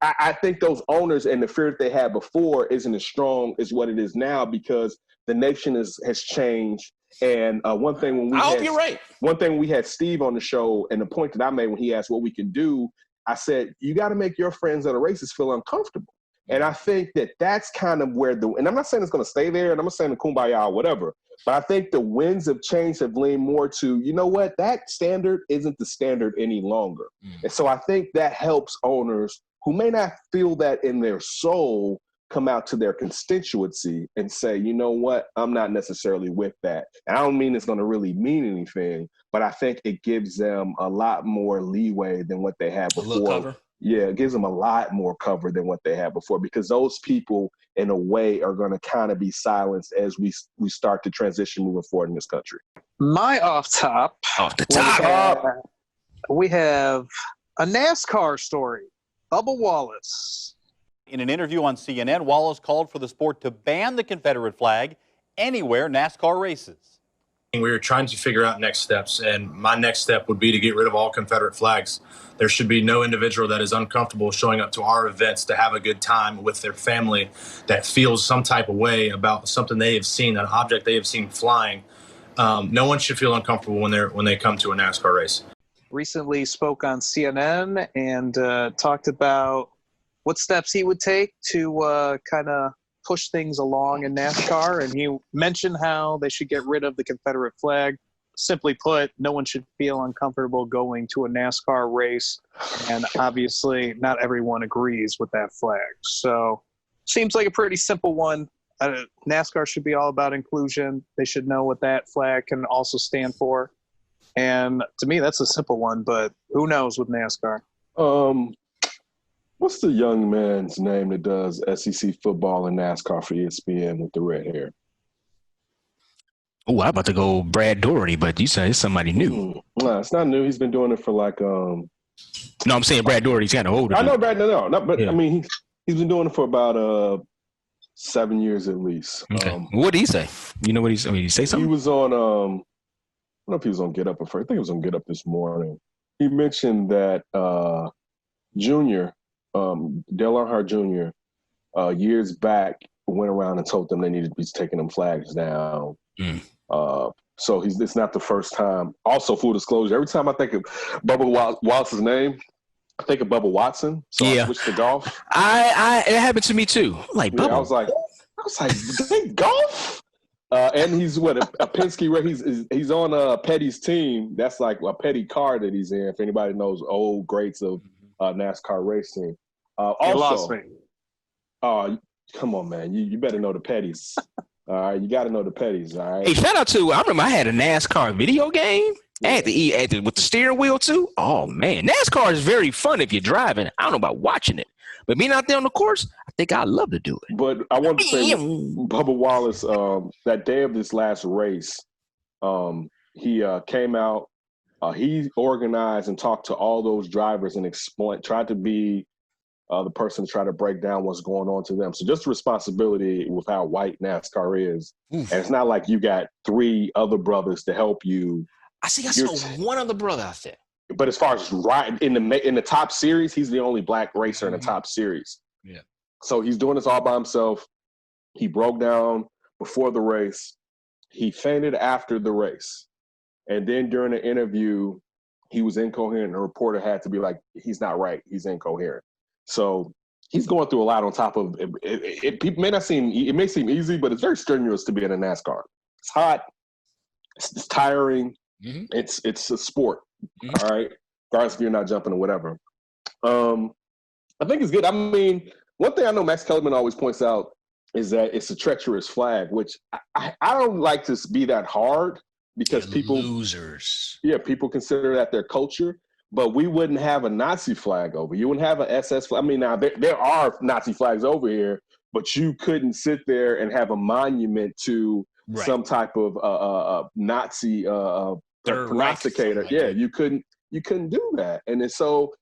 I think those owners and the fear that they had before isn't as strong as what it is now because the nation has changed. And one thing you're right. One thing we had Steve on the show, and the point that I made when he asked what we can do, I said you got to make your friends that are racist feel uncomfortable. And I think that that's kind of where and I'm not saying it's going to stay there, and I'm not saying the kumbaya or whatever, but I think the winds of change have leaned more to, you know what, that standard isn't the standard any longer. And so I think that helps owners who may not feel that in their soul come out to their constituency and say, you know what, I'm not necessarily with that. And I don't mean it's going to really mean anything, but I think it gives them a lot more leeway than what they had before. A little cover. Yeah, it gives them a lot more cover than what they had before because those people, in a way, are going to kind of be silenced as we start to transition moving forward in this country. My off the top, we have a NASCAR story. Bubba Wallace. In an interview on CNN, Wallace called for the sport to ban the Confederate flag anywhere NASCAR races. We were trying to figure out next steps, and my next step would be to get rid of all Confederate flags. There should be no individual that is uncomfortable showing up to our events to have a good time with their family that feels some type of way about something they have seen, an object they have seen flying. No one should feel uncomfortable when they come to a NASCAR race. Recently spoke on CNN and talked about what steps he would take to kind of push things along in NASCAR. And he mentioned how they should get rid of the Confederate flag. Simply put, no one should feel uncomfortable going to a NASCAR race. And obviously not everyone agrees with that flag. So seems like a pretty simple one. NASCAR should be all about inclusion. They should know what that flag can also stand for. And to me, that's a simple one, but who knows with NASCAR? What's the young man's name that does SEC football and NASCAR for ESPN with the red hair? Oh, I'm about to go Brad Doherty, but you said it's somebody new. No, it's not new. He's been doing it for like No, I'm saying Brad Doherty's kind of older. I know Brad. But I mean, he's been doing it for about 7 years at least. Okay. What did he say? You know what did he say something? He was on. I don't know if he was on Get Up or I think he was on Get Up this morning. He mentioned that Junior. Dale Earnhardt Jr. Years back went around and told them they needed to be taking them flags down. So it's not the first time. Also, full disclosure, every time I think of Bubba Wallace's name, I think of Bubba Watson. So I switched to golf. It happened to me too. Like Bubba. I was like, they golf? And he's a Penske. He's on Petty's team. That's like a Petty car that he's in. If anybody knows old greats of NASCAR racing. You lost me. Come on, man. You better know the Petties. All right, you got to know the Petties. All right. Hey, shout out to, I remember I had a NASCAR video game. I had to eat with the steering wheel too. Oh man, NASCAR is very fun if you're driving. I don't know about watching it, but being out there on the course, I think I'd love to do it. But I want to say, Bubba Wallace, that day of this last race, he came out. He organized and talked to all those drivers and tried to be the person to try to break down what's going on to them. So just the responsibility with how white NASCAR is. Oof. And it's not like you got 3 other brothers to help you. I saw one other brother out there. But as far as in the top series, he's the only black racer in the top series. Yeah. So he's doing this all by himself. He broke down before the race. He fainted after the race. And then during the interview, he was incoherent. And the reporter had to be like, he's not right. He's incoherent. So he's going through a lot on top of it. It may seem easy, but it's very strenuous to be in a NASCAR. It's hot. It's tiring. Mm-hmm. It's a sport. Mm-hmm. All right. Regardless if you're not jumping or whatever. I think it's good. I mean, one thing I know Max Kellerman always points out is that it's a treacherous flag, which I don't like to be that hard because losers. Yeah, people consider that their culture. But we wouldn't have a Nazi flag over. You wouldn't have an SS flag. I mean, now there are Nazi flags over here, but you couldn't sit there and have a monument to some type of Nazi prognosticator. Yeah, you couldn't do that. And so,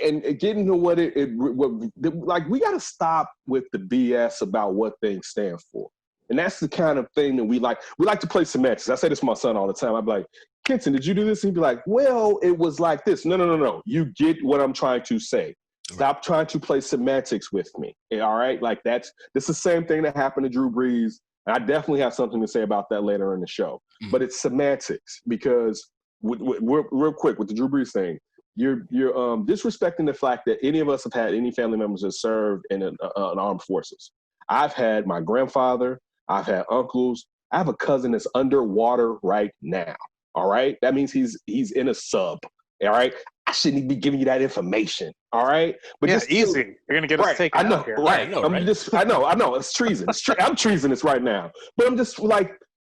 and getting to what like, we got to stop with the BS about what things stand for. And that's the kind of thing that we like. We like to play semantics. I say this to my son all the time. I'm like, Kenton, did you do this? And he'd be like, well, it was like this. No. You get what I'm trying to say. Stop trying to play semantics with me. All right? Like, this is the same thing that happened to Drew Brees. And I definitely have something to say about that later in the show. Mm-hmm. But it's semantics because, real quick, with the Drew Brees thing, you're disrespecting the fact that any of us have had any family members that served in an armed forces. I've had my grandfather. I've had uncles. I have a cousin that's underwater right now. All right. That means he's in a sub. All right. I shouldn't be giving you that information. All right. But yeah, easy. You're gonna get us taken out here. Right. I know. It's treason. I'm treasonous right now. But I'm just like,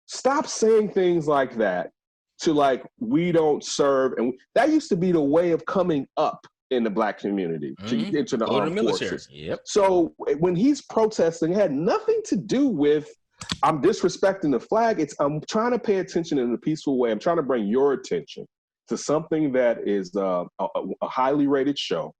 stop saying things like that to like, we don't serve. And that used to be the way of coming up in the black community to get into the armed forces. Yep. So when he's protesting, it had nothing to do with I'm disrespecting the flag. I'm trying to pay attention in a peaceful way. I'm trying to bring your attention to something that is a highly rated show,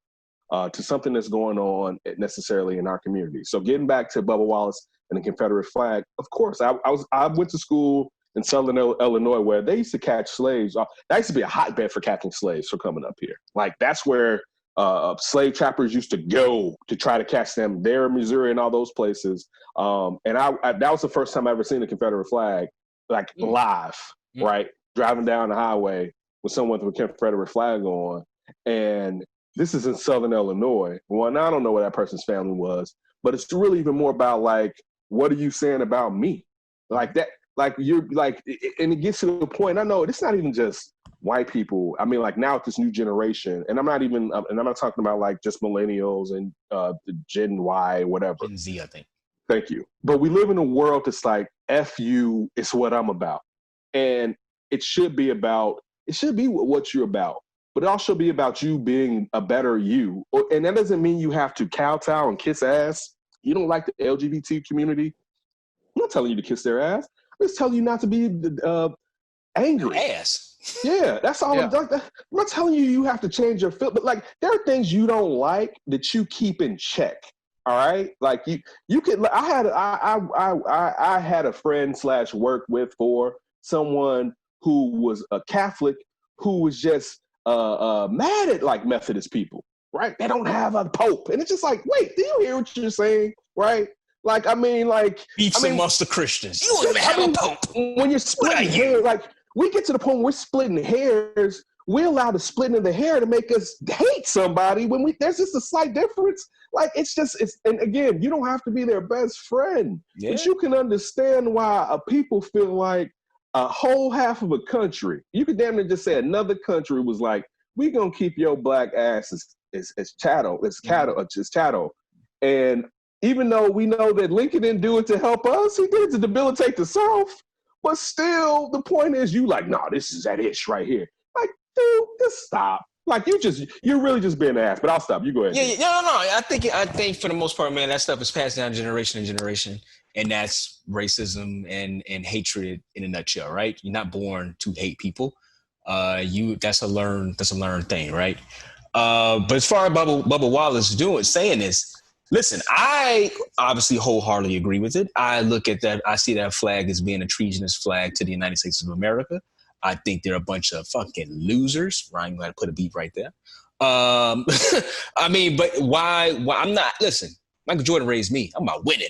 to something that's going on necessarily in our community. So getting back to Bubba Wallace and the Confederate flag, of course, I went to school in Southern Illinois where they used to catch slaves. That used to be a hotbed for catching slaves for coming up here. Like, that's where slave trappers used to go to try to catch them there in Missouri and all those places. And that was the first time I ever seen a Confederate flag, like live, right? Driving down the highway with someone with a Confederate flag on. And this is in Southern Illinois. Well, now I don't know where that person's family was, but it's really even more about like, what are you saying about me? Like that, like you're like, and it gets to the point, I know it's not even just white people. I mean, like now with this new generation, and I'm not talking about like just millennials and the Gen Y, whatever. Gen Z, I think. Thank you. But we live in a world that's like, F you, it's what I'm about. And it should be what you're about. But it also should be about you being a better you. And that doesn't mean you have to kowtow and kiss ass. You don't like the LGBT community. I'm not telling you to kiss their ass. I'm just telling you not to be angry. Ass. Yeah, that's all. Yeah. I'm not telling you have to change your feel, but like there are things you don't like that you keep in check. All right, like you could. I had a friend / work with for someone who was a Catholic who was just mad at like Methodist people. Right? They don't have a pope, and it's just like, wait, do you hear what you're saying? Right? Like, I mean, like beefs amongst the Christians. You don't even have a pope. When you're splitting hairs, like we get to the point where we're splitting hairs. We allow the splitting of the hair to make us hate somebody when there's just a slight difference. Like and again, you don't have to be their best friend, but you can understand why people feel like a whole half of a country. You could damn near just say another country was like, we're gonna keep your black ass as chattel, as chattel. And even though we know that Lincoln didn't do it to help us, he did it to debilitate the South. But still, the point is, you like, nah, this is that ish right here. Like, dude, just stop. Like, you're really just being an ass. But I'll stop. You go ahead. Yeah, no. I think for the most part, man, that stuff is passed down generation to generation, and that's racism and hatred in a nutshell, right? You're not born to hate people. That's a learned thing, right? But as far as Bubba Wallace saying this, listen, I obviously wholeheartedly agree with it. I look at that, I see that flag as being a treasonous flag to the United States of America. I think they're a bunch of fucking losers. Ryan, got to put a beat right there. I mean, but why I'm not, listen, Michael Jordan raised me. I'm about winning.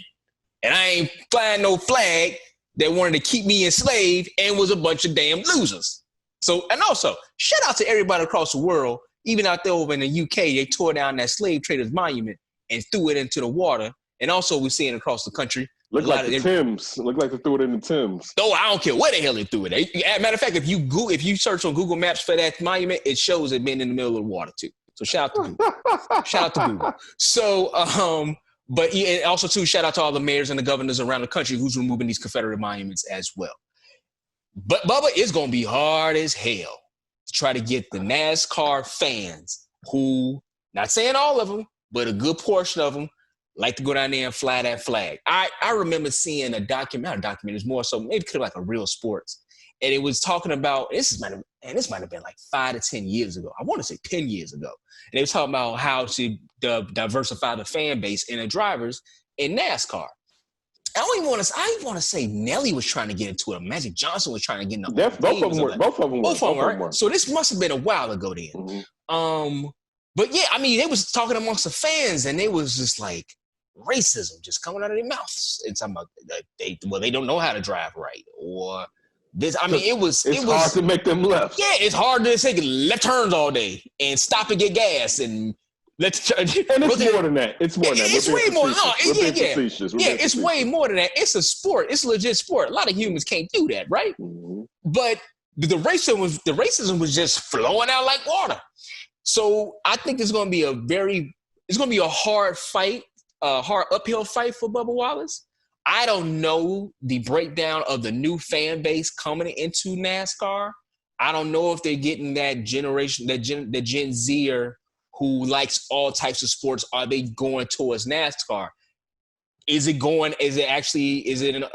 And I ain't flying no flag that wanted to keep me enslaved and was a bunch of damn losers. So, and also, shout out to everybody across the world, even out there over in the UK, they tore down that slave traders monument and threw it into the water. And also we're seeing across the country. Look like the Thames. Look like they threw it in the Thames. No, I don't care where the hell they threw it. As a matter of fact, if you search on Google Maps for that monument, it shows it being in the middle of the water too. So shout out to Google. Shout out to Google. So, but and also too, shout out to all the mayors and the governors around the country who's removing these Confederate monuments as well. But Bubba, it's gonna be hard as hell to try to get the NASCAR fans who, not saying all of them, but a good portion of them, like to go down there and fly that flag. I remember seeing a documentary, it's more so maybe could have like a Real Sports. And it was talking about, this might have been like 5 to 10 years ago. I want to say 10 years ago. And they were talking about how to diversify the fan base and the drivers in NASCAR. I want to say Nelly was trying to get into it. Magic Johnson was trying to get into it. Both of them were. So this must have been a while ago then. Mm-hmm. But yeah, I mean, they was talking amongst the fans, and they was just like racism just coming out of their mouths. It's about they don't know how to drive right, or this. I mean, it was hard to make them left. Yeah, it's hard to take left turns all day and stop and get gas and let's. And it's more than that. It's more than that. It's way more. It's way more than that. It's a sport. It's a legit sport. A lot of humans can't do that, right? Mm-hmm. But the racism was just flowing out like water. So I think it's going to be a hard fight, a hard uphill fight for Bubba Wallace. I don't know the breakdown of the new fan base coming into NASCAR. I don't know if they're getting that generation, the Gen Zer who likes all types of sports. Are they going towards NASCAR? Is it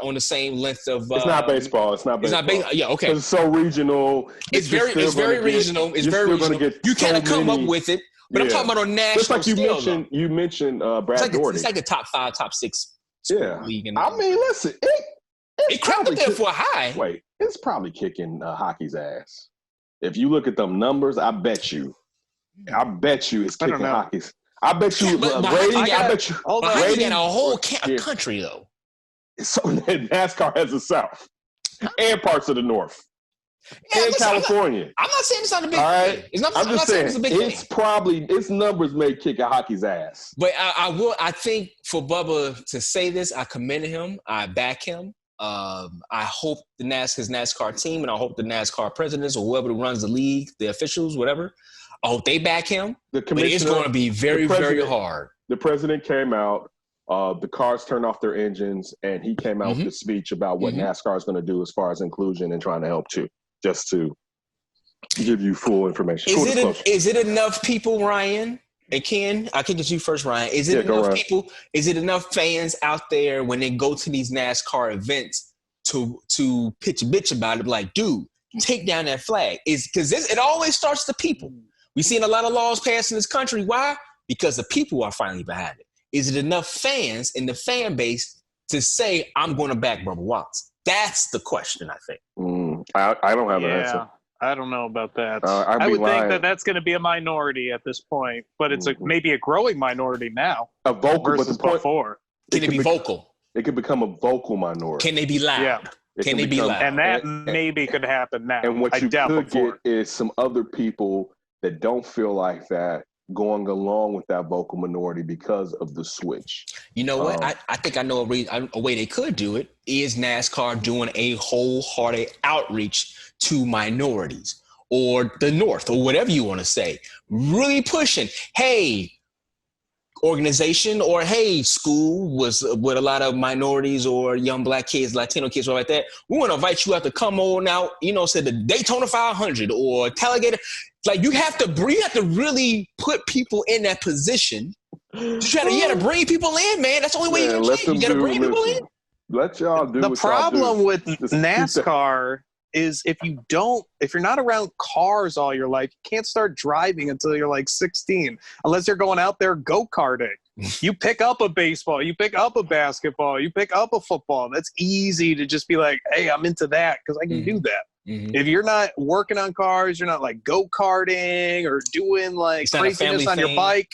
on the same length of? It's not baseball. It's not baseball. Yeah, okay. It's so regional. It's very regional. You can't come up with it. But I'm talking about on national just like scale. You mentioned Brad Daugherty. It's like the top 5, top 6 league. I mean, listen, it crept up there for a high. Wait, it's probably kicking hockey's ass. If you look at them numbers, I bet you it's kicking hockey's. I bet you rating. Rating in a whole country though. So NASCAR has the South and parts of the North and California. I'm not saying it's not a big thing. I'm just saying it's a big thing. It's probably its numbers may kick a hockey's ass. But I think for Bubba to say this, I commend him. I back him. I hope his NASCAR team, and I hope the NASCAR presidents or whoever runs the league, the officials, whatever. I hope they back him. But it's going to be very, very hard. The president came out. The cars turned off their engines, and he came out with a speech about what NASCAR is going to do as far as inclusion and trying to help too, just to give you full information. Is it enough people, Ryan and Ken? I can get you first, Ryan. Is it enough people? Is it enough fans out there when they go to these NASCAR events to pitch a bitch about it? Like, dude, take down that flag. Because it always starts the people. We've seen a lot of laws passed in this country. Why? Because the people are finally behind it. Is it enough fans in the fan base to say, I'm going to back Bubba Wallace? That's the question, I think. I don't have an answer. I don't know about that. I would think that that's going to be a minority at this point, but it's maybe a growing minority now. A vocal versus before. Can it be vocal? It could become a vocal minority. Can they be loud? Yeah. Can they be loud? And that maybe could happen now. And what you could get is some other people that don't feel like that going along with that vocal minority because of the switch. You know what? I think I know a way they could do it is NASCAR doing a wholehearted outreach to minorities or the North or whatever you want to say. Really pushing, hey, organization or hey, school with a lot of minorities or young black kids, Latino kids, or like that. We want to invite you out to come on out, say the Daytona 500 or Talladega. Like you have to really put people in that position. You got to bring people in, man. That's the only way you can change. You got to bring people in. Let y'all do the problem with NASCAR is if you're not around cars all your life, you can't start driving until you're like 16, unless you're going out there go-karting. You pick up a baseball, you pick up a basketball, you pick up a football. That's easy to just be like, hey, I'm into that because I can do that. Mm-hmm. If you're not working on cars, you're not like go-karting or doing like craziness on your bike.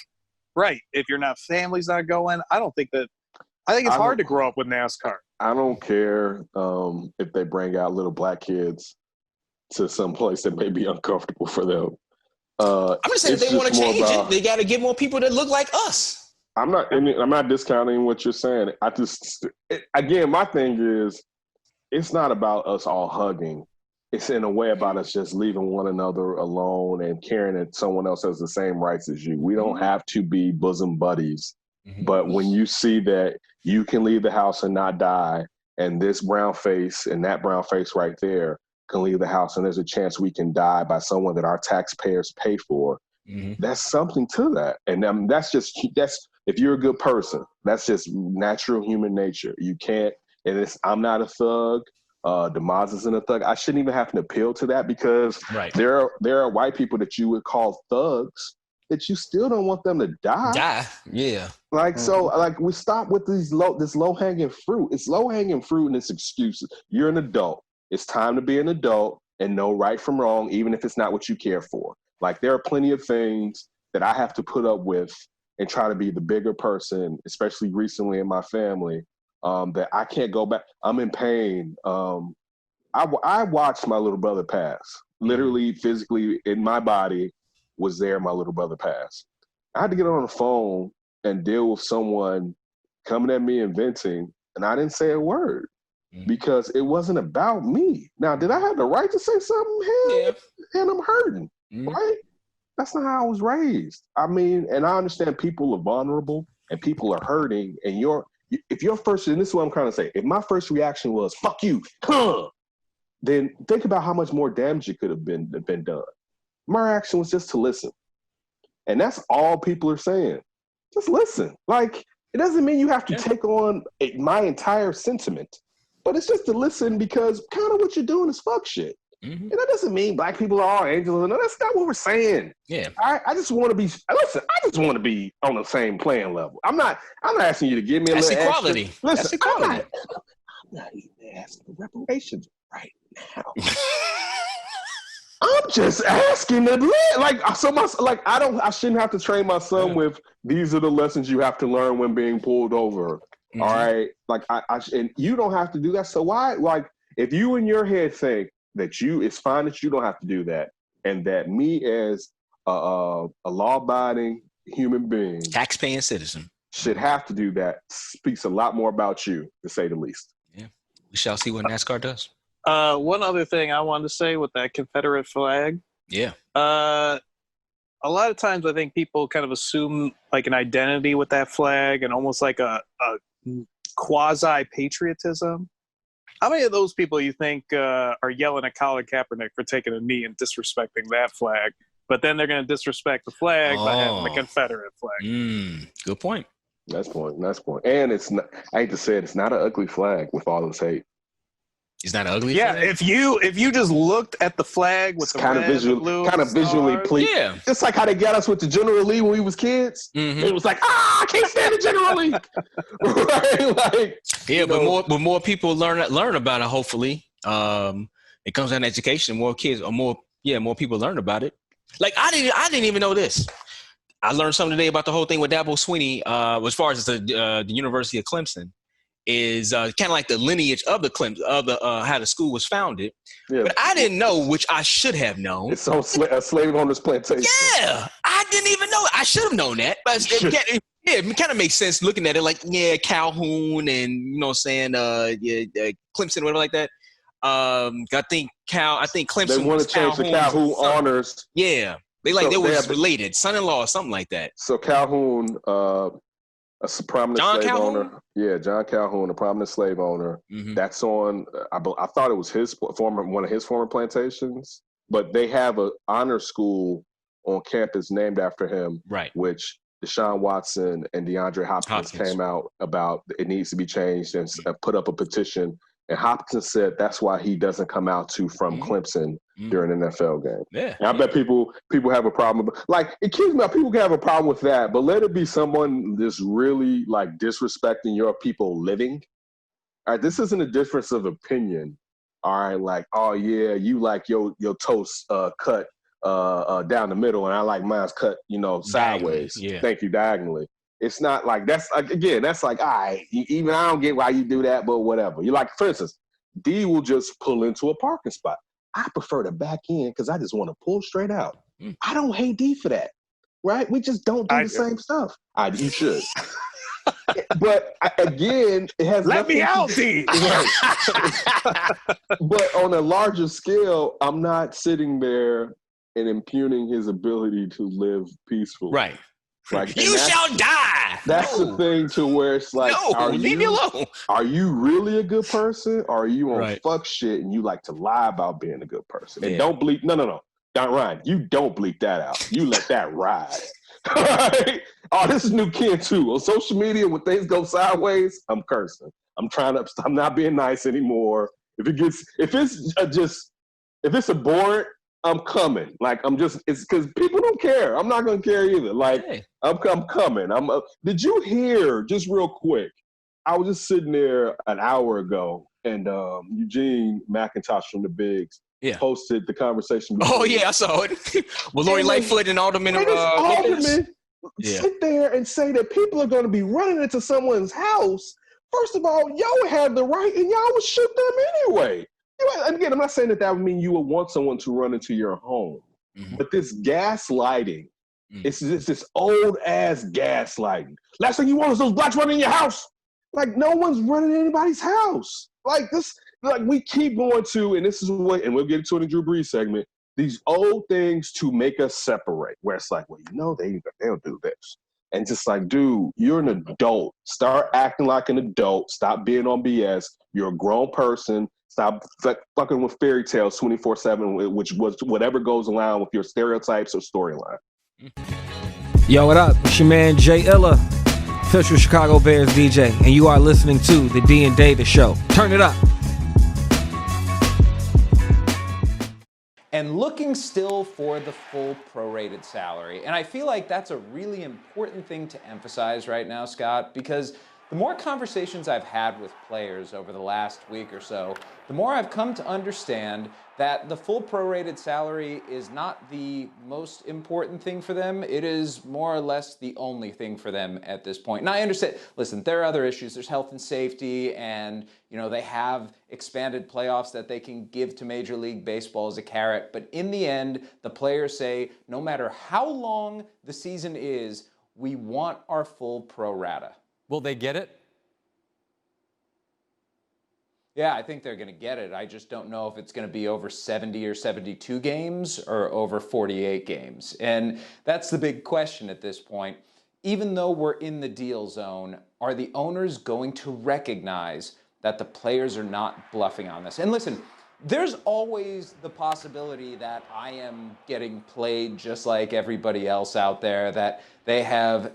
Right. If your family's not going, I think it's hard to grow up with NASCAR. I don't care if they bring out little black kids to some place that may be uncomfortable for them. I'm just saying if they want to change it, they got to get more people that look like us. I'm not discounting what you're saying. Again, my thing is, it's not about us all hugging. It's in a way about us just leaving one another alone and caring that someone else has the same rights as you. We don't have to be bosom buddies. Mm-hmm. But when you see that you can leave the house and not die, and this brown face and that brown face right there can leave the house and there's a chance we can die by someone that our taxpayers pay for, that's something to that. And that's if you're a good person, that's just natural human nature. You can't, I'm not a thug. Demoz isn't a thug. I shouldn't even have to appeal to that because there are white people that you would call thugs that you still don't want them to die. Yeah. We stop with this low-hanging fruit. It's low-hanging fruit and it's excuses. You're an adult. It's time to be an adult and know right from wrong, even if it's not what you care for. Like, there are plenty of things that I have to put up with and try to be the bigger person, especially recently in my family, that I can't go back. I'm in pain. I watched my little brother pass. Literally, physically, in my body was there, my little brother passed. I had to get on the phone and deal with someone coming at me and venting, and I didn't say a word because it wasn't about me. Now, did I have the right to say something? And I'm hurting, right? That's not how I was raised. I mean, and I understand people are vulnerable and people are hurting, and if your first, and this is what I'm trying to say, if my first reaction was, fuck you, then think about how much more damage it could have been done. My reaction was just to listen. And that's all people are saying. Just listen. Like, it doesn't mean you have to take on my entire sentiment, but it's just to listen because kind of what you're doing is fuck shit. Mm-hmm. And that doesn't mean black people are all angels. No, that's not what we're saying. Yeah. I just want to be, listen, I just want to be on the same playing level. I'm not asking you to give me a little equality. Extra. Listen, that's equality. I'm not even asking for reparations right now. I'm just asking that, I shouldn't have to train my son with these are the lessons you have to learn when being pulled over. Mm-hmm. All right. And you don't have to do that. So why, if you in your head think that it's fine that you don't have to do that, and that me as a law-abiding human being, tax-paying citizen, should have to do that, speaks a lot more about you, to say the least. Yeah. We shall see what NASCAR does. One other thing I wanted to say with that Confederate flag. Yeah. A lot of times I think people kind of assume like an identity with that flag and almost like a quasi-patriotism. How many of those people you think are yelling at Colin Kaepernick for taking a knee and disrespecting that flag, but then they're going to disrespect the flag by having the Confederate flag? Good point. Nice point. And it's not, I hate to say it, it's not an ugly flag with all this hate. It's not ugly. Yeah, if you just looked at the flag with the red, the blue, kind of visually pleasing. Yeah, just like how they got us with the General Lee when we was kids. Mm-hmm. It was like, I can't stand the General Lee. Right? But more people learn about it. Hopefully, it comes down to education. More kids, or more people learn about it. Like I didn't even know this. I learned something today about the whole thing with Dabo Swinney, as far as the University of Clemson. Is kind of like the lineage of how the school was founded. Yeah. But I didn't know, which I should have known. It's on a slave owner's plantation. Yeah, I didn't even know. I should have known that. But it kind of makes sense looking at it like, Calhoun and, Clemson, whatever like that. I think Clemson. They want to change the Calhoun honors. Yeah. They was related, son-in-law or something like that. So Calhoun, a prominent John slave Calhoun? owner. Yeah, John Calhoun, a prominent slave owner. Mm-hmm. That's on, I thought it was one of his former plantations, but they have an honor school on campus named after him, right? Which Deshaun Watson and DeAndre Hopkins came out about it needs to be changed and put up a petition And Hopkins said that's why he doesn't come out from Clemson during an NFL game. Yeah. And I bet people have a problem. Like, it kills me out. People can have a problem with that, but let it be someone just really, like, disrespecting your people living. All right, this isn't a difference of opinion. All right, like, oh, yeah, you like your toast cut down the middle, and I like mine's cut, sideways. Yeah. Thank you, diagonally. It's not like that's like, again, that's like, all right, even I don't get why you do that, but whatever. You like, for instance, D will just pull into a parking spot. I prefer to back in because I just want to pull straight out. I don't hate D for that, right? We just don't do the same stuff. You should. But again, it has Let me out, D. Right. But on a larger scale, I'm not sitting there and impugning his ability to live peacefully. Right. Like, you shall die. That's the thing to where it's like, leave me alone. Are you really a good person, or are you on Right. fuck shit and you like to lie about being a good person? And don't bleep. No. Don Ryan, you don't bleep that out. You let that ride. Right? Oh, this is new Ken too. On social media, when things go sideways, I'm cursing. I'm not being nice anymore. If it's abhorrent, I'm coming. Like, it's because people don't care. I'm not going to care either. Like, hey. I'm coming. Did you hear, just real quick, I was just sitting there an hour ago, and Eugene McIntosh from the Bigs posted the conversation. Oh, yeah, I saw it. With Lori Lightfoot and Alderman. Alderman sit there and say that people are going to be running into someone's house. First of all, y'all have the right, and y'all would shoot them anyway. And again, I'm not saying that would mean you would want someone to run into your home. But this gaslighting, it's this old-ass gaslighting. Last thing you want is those blacks running in your house. Like, no one's running in anybody's house. Like, this, like, we keep going to, and this is what, and we'll get into it in the Drew Brees segment, these old things to make us separate, where it's like, well, they'll do this. And just like, dude, you're an adult. Start acting like an adult. Stop being on BS. You're a grown person. Stop fucking with fairy tales 24/7, which was whatever goes along with your stereotypes or storyline. Yo, what up? It's your man Jay Illa, official Chicago Bears DJ, and you are listening to the D and Davis Show. Turn it up. And looking still for the full prorated salary. And I feel like that's a really important thing to emphasize right now, Scott, because the more conversations I've had with players over the last week or so, the more I've come to understand that the full prorated salary is not the most important thing for them. It is more or less the only thing for them at this point. And I understand, listen, there are other issues. There's health and safety, and they have expanded playoffs that they can give to Major League Baseball as a carrot. But in the end, the players say, no matter how long the season is, we want our full pro rata. Will they get it? Yeah, I think they're going to get it. I just don't know if it's going to be over 70 or 72 games or over 48 games. And that's the big question at this point. Even though we're in the deal zone, are the owners going to recognize that the players are not bluffing on this? And listen, there's always the possibility that I am getting played just like everybody else out there, that they have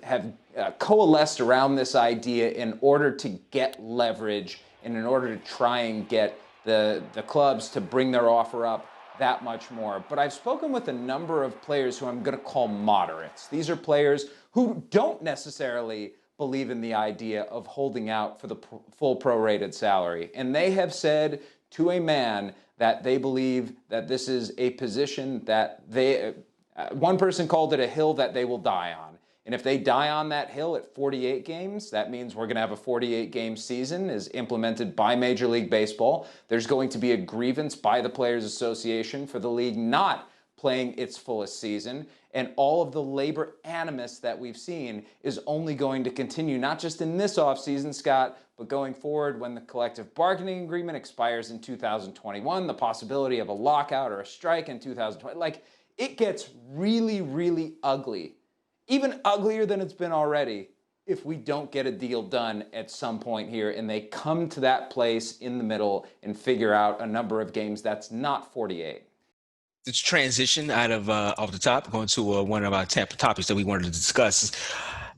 coalesced around this idea in order to get leverage and in order to try and get the clubs to bring their offer up that much more. But I've spoken with a number of players who I'm going to call moderates. These are players who don't necessarily believe in the idea of holding out for the full prorated salary. And they have said to a man that they believe that this is a position that one person called it a hill that they will die on. And if they die on that hill at 48 games, that means we're going to have a 48-game season as implemented by Major League Baseball. There's going to be a grievance by the Players Association for the league not playing its fullest season. And all of the labor animus that we've seen is only going to continue, not just in this offseason, Scott, but going forward when the collective bargaining agreement expires in 2021, the possibility of a lockout or a strike in 2020. Like, it gets really, really ugly. Even uglier than it's been already if we don't get a deal done at some point here and they come to that place in the middle and figure out a number of games that's not 48. Let's transition out of off the top, going to one of our topics that we wanted to discuss.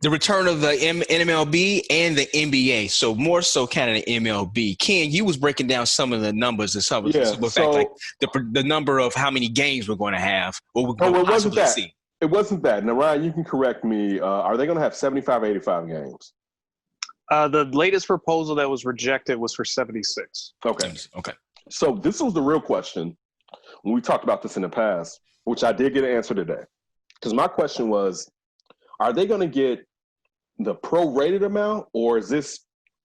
The return of the NMLB and the NBA. So more so kind of the MLB. Ken, you was breaking down some of the numbers and some of the fact, like the number of how many games we're going to have or we're going to possibly see. It wasn't that. Now, Ryan, you can correct me. Are they going to have 75, 85 games? The latest proposal that was rejected was for 76. Okay. So this was the real question when we talked about this in the past, which I did get an answer today. Because my question was, are they going to get the prorated amount, or is this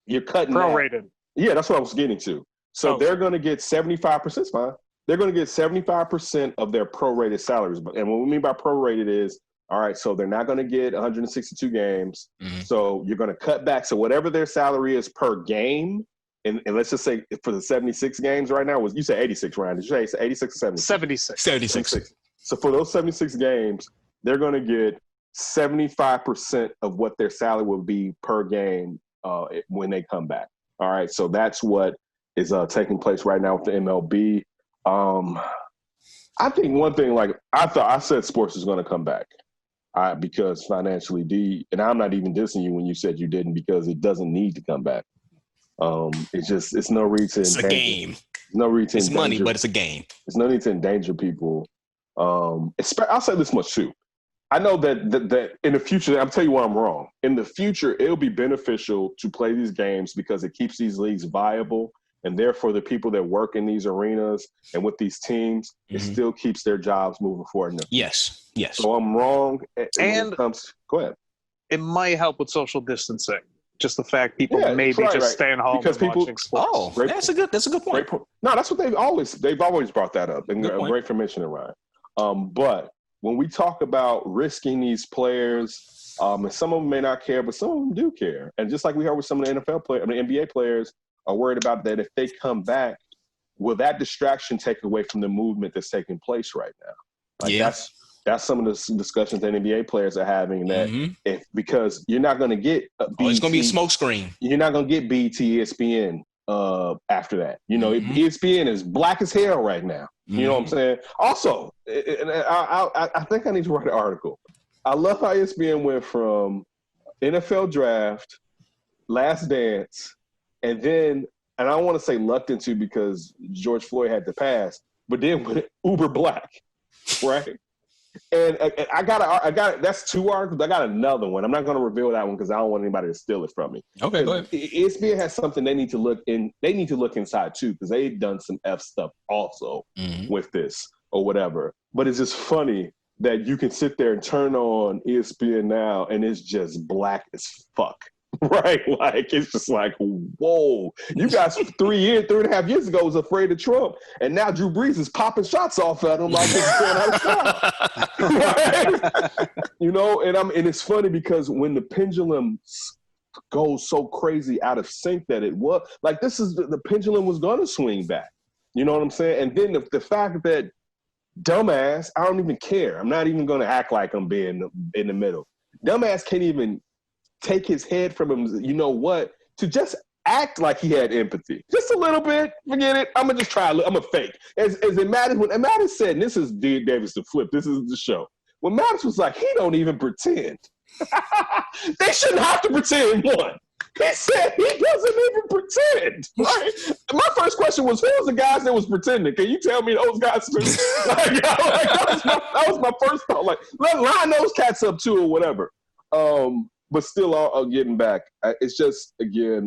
you're cutting prorated? Yeah, that's what I was getting to. So they're going to get 75%. Fine. They're going to get 75% of their prorated salaries. And what we mean by prorated is, all right, so they're not going to get 162 games. Mm-hmm. So you're going to cut back. So whatever their salary is per game, and let's just say for the 76 games right now, you said 86, Ryan. Did you say 86 or 76? 76. So for those 76 games, they're going to get 75% of what their salary will be per game when they come back. All right, so that's what is taking place right now with the MLB. I think one thing, like I said sports is going to come back because financially, and I'm not even dissing you when you said you didn't, because it doesn't need to come back. It's no reason. It's a game. No reason. It's money, but it's a game. There's no need to endanger people. I'll say this much too. I know that in the future, I'll tell you why I'm wrong. In the future, it'll be beneficial to play these games because it keeps these leagues viable, and therefore the people that work in these arenas and with these teams, it still keeps their jobs moving forward. Yes. So I'm wrong. Go ahead. It might help with social distancing. Just the fact people staying home because and watching sports. Oh, that's a good point. No, that's what they've always brought that up. And great for mentioning, Ryan. But when we talk about risking these players, and some of them may not care, but some of them do care. And just like we heard with some of the NBA players are worried about that if they come back, will that distraction take away from the movement that's taking place right now? That's some of the discussions that NBA players are having, that because you're not going to get BT, it's going to be a smoke screen. You're not going to get BT, ESPN after that. ESPN is black as hell right now. You know what I'm saying? Also, and I think I need to write an article. I love how ESPN went from NFL Draft, Last Dance, and then, and I don't want to say lucked into because George Floyd had to pass, but then went uber black, right? And I got that's 2 articles. I got another one. I'm not going to reveal that one because I don't want anybody to steal it from me. Okay, go ahead. ESPN has something they need to look in. They need to look inside too, because they've done some F stuff also with this or whatever. But it's just funny that you can sit there and turn on ESPN now and it's just black as fuck. Right? Like, it's just like, whoa. You guys 3.5 years ago was afraid of Trump, and now Drew Brees is popping shots off at him like it's going out of style. Right? And it's funny because when the pendulum goes so crazy out of sync that it was, like, this is the pendulum was going to swing back. You know what I'm saying? And then the fact that dumbass, I don't even care. I'm not even going to act like I'm being in the middle. Dumbass can't even take his head from him, to just act like he had empathy. Just a little bit. Forget it. I'm going to just try. I'm going to fake. As it matters, when Mattis said, and this is D. Davis to flip, this is the show. When Mattis was like, he don't even pretend. They shouldn't have to pretend, one. He said he doesn't even pretend. Right? My first question was, who was the guys that was pretending? Can you tell me those guys? That was my first thought. Like, let's line those cats up too or whatever. But still, getting back, it's just, again,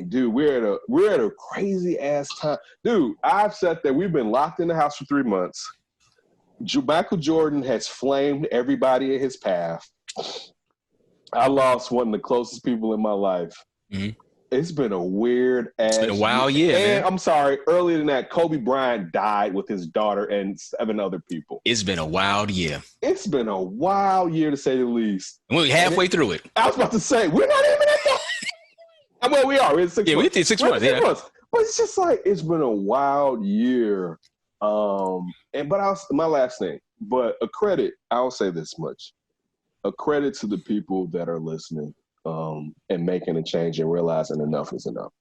dude, we're at a crazy ass time. Dude, I've said that we've been locked in the house for 3 months. Michael Jordan has flamed everybody in his path. I lost one of the closest people in my life. It's been a weird ass. It's been a wild year, man. I'm sorry. Earlier than that, Kobe Bryant died with his daughter and 7 other people. It's been a wild year. It's been a wild year, to say the least. And we're halfway through it. I was about to say, we're not even at that. Well, we are. We're 6 months. Yeah, we did 6 months. But it's just like, it's been a wild year. My last thing, but I'll say this much. A credit to the people that are listening. And making a change and realizing enough is enough.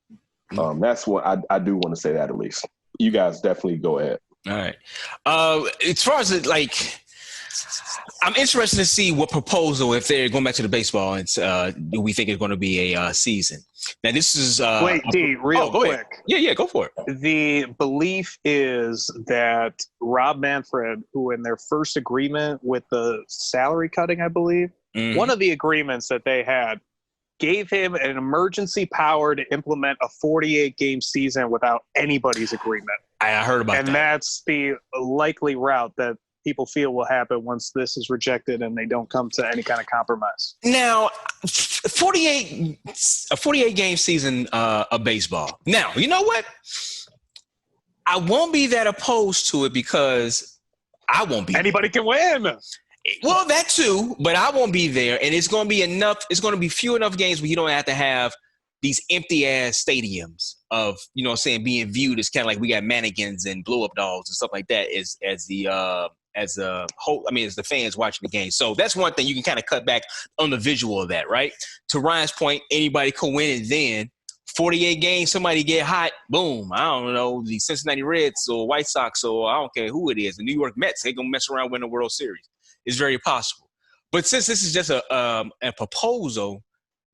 That's what I do want to say, that at least. You guys definitely go ahead. All right. As far as I'm interested to see what proposal, if they're going back to the baseball, and do we think it's going to be a season. Now, this is wait, D, real quick. Ahead. Yeah, go for it. The belief is that Rob Manfred, who in their first agreement with the salary cutting, I believe, one of the agreements that they had gave him an emergency power to implement a 48-game season without anybody's agreement. I heard about that. And that's the likely route that people feel will happen once this is rejected and they don't come to any kind of compromise. Now, a 48-game season of baseball. Now, you know what? I won't be that opposed to it because I won't be. Anybody can win. Well, that too, but I won't be there. And it's going to be enough. It's going to be few enough games where you don't have to have these empty-ass stadiums of, you know what I'm saying, being viewed as kind of like we got mannequins and blow-up dolls and stuff like that as the fans watching the game. So that's one thing you can kind of cut back on the visual of that, right? To Ryan's point, anybody can win, and then 48 games, somebody get hot, boom. I don't know, the Cincinnati Reds or White Sox or I don't care who it is, the New York Mets, they're going to mess around winning the World Series. It's very possible. But since this is just a proposal,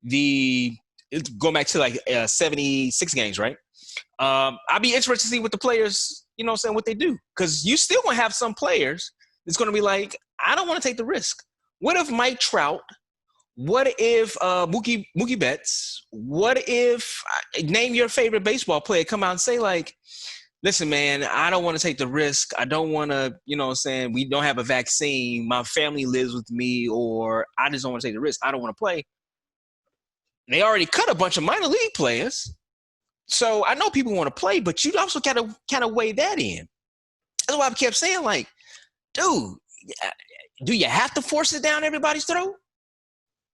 it's going back to like 76 games, right? I'd be interested to see what the players, you know what I'm saying, what they do. Because you still going to have some players that's going to be like, I don't want to take the risk. What if Mike Trout? What if Mookie Betts? What if, name your favorite baseball player, come out and say like, listen, man, I don't want to take the risk. I don't want to, you know what I'm saying, we don't have a vaccine. My family lives with me, or I just don't want to take the risk. I don't want to play. They already cut a bunch of minor league players. So I know people want to play, but you also got to kind of weigh that in. That's why I kept saying, like, dude, do you have to force it down everybody's throat?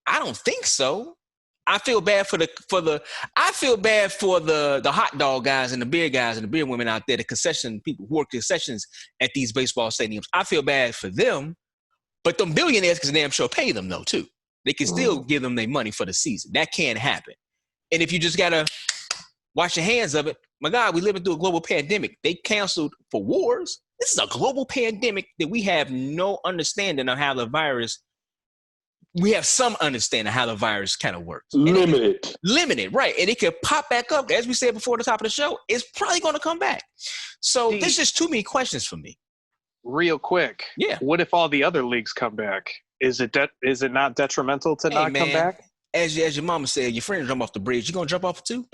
I don't think so. I feel bad for the hot dog guys and the beer guys and the beer women out there, the concession people who work concessions at these baseball stadiums. I feel bad for them, but them billionaires can damn sure pay them though too. They can still give them their money for the season. That can't happen. And if you just gotta wash your hands of it, my God, we living through a global pandemic. They canceled for wars. This is a global pandemic that we have no understanding of how the virus. We have some understanding of how the virus kind of works. Limited, right. And it could pop back up. As we said before the top of the show, it's probably going to come back. So there's just too many questions for me. Real quick. Yeah. What if all the other leagues come back? Is it not detrimental to not come back? As your mama said, your friend jump off the bridge. You going to jump off too?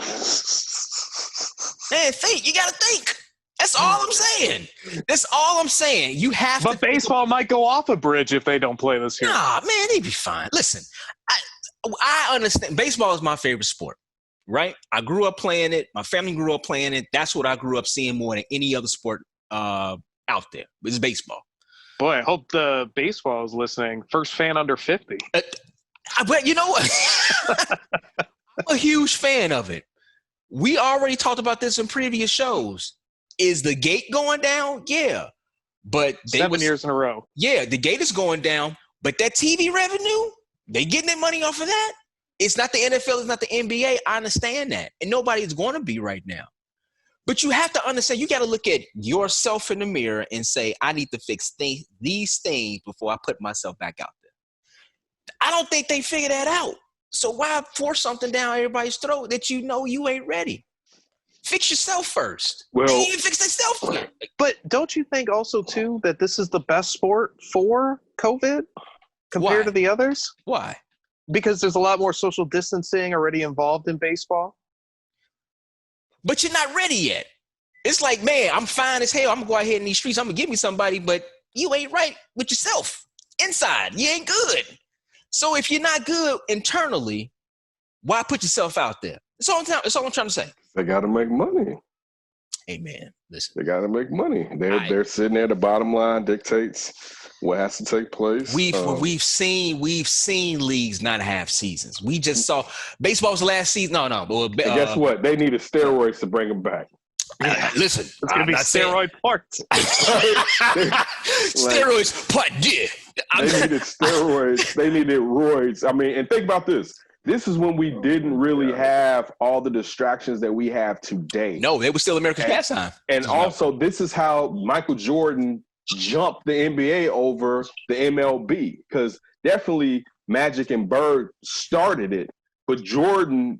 Man, think. You got to think. That's all I'm saying. That's all I'm saying. You have to. But baseball might go off a bridge if they don't play this year. Nah, man, they be fine. Listen, I understand. Baseball is my favorite sport, right? I grew up playing it. My family grew up playing it. That's what I grew up seeing more than any other sport out there. It's baseball. Boy, I hope the baseball is listening. First fan under 50. But you know what? I'm a huge fan of it. We already talked about this in previous shows. Is the gate going down? Yeah. But 7 years in a row. Yeah, the gate is going down. But that TV revenue, they getting their money off of that? It's not the NFL, it's not the NBA. I understand that. And nobody's going to be right now. But you have to understand, you got to look at yourself in the mirror and say, I need to fix these things before I put myself back out there. I don't think they figure that out. So why force something down everybody's throat that you know you ain't ready? Fix yourself first. Well, they even fix themselves first. But don't you think also, too, that this is the best sport for COVID compared to the others? Why? Because there's a lot more social distancing already involved in baseball. But you're not ready yet. It's like, man, I'm fine as hell. I'm going to go out here in these streets. I'm going to give me somebody, but you ain't right with yourself. Inside, you ain't good. So if you're not good internally, why put yourself out there? That's all I'm trying to say. They got to make money. Hey, man, listen. They got to make money. They're sitting there. The bottom line dictates what has to take place. We've seen leagues not have seasons. We just saw baseball's last season. No. Guess what? They needed steroids to bring them back. Listen, it's going to be steroid parts. Steroids part, yeah. They needed steroids. They needed roids. I mean, and think about this. This is when we didn't really have all the distractions that we have today. No, they were still America's pastime. And also, this is how Michael Jordan jump the NBA over the MLB, because definitely Magic and Bird started it, but Jordan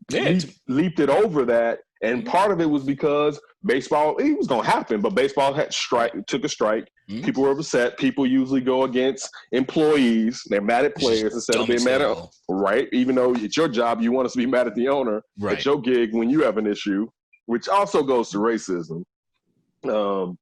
leaped it over that. And part of it was because baseball, it was going to happen, but baseball took a strike. Mm-hmm. People were upset. People usually go against employees. They're mad at players instead of being mad at, right? Even though it's your job, you want us to be mad at the owner at your gig when you have an issue, which also goes to racism and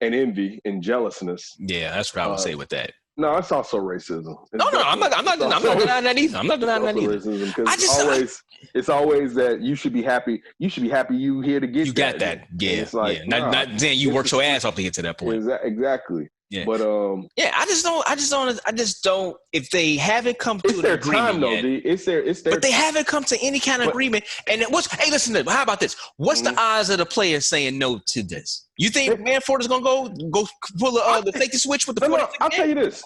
envy and jealousness. Yeah, that's what I would say with that. No, it's also racism. I'm not denying that either. I'm not denying that either. Racism, because it's always that you should be happy. You should be happy you here to get. You got that. Yeah. It's like, not saying you work your ass off to get to that point. Exactly. Yeah. But I just don't. If they haven't come to an agreement yet, it's their but they haven't come to any kind of agreement. And hey, listen to this. How about this? What's the odds of the players saying no to this? You think Manford is gonna go pull the safety switch with the? No, I'll tell you this: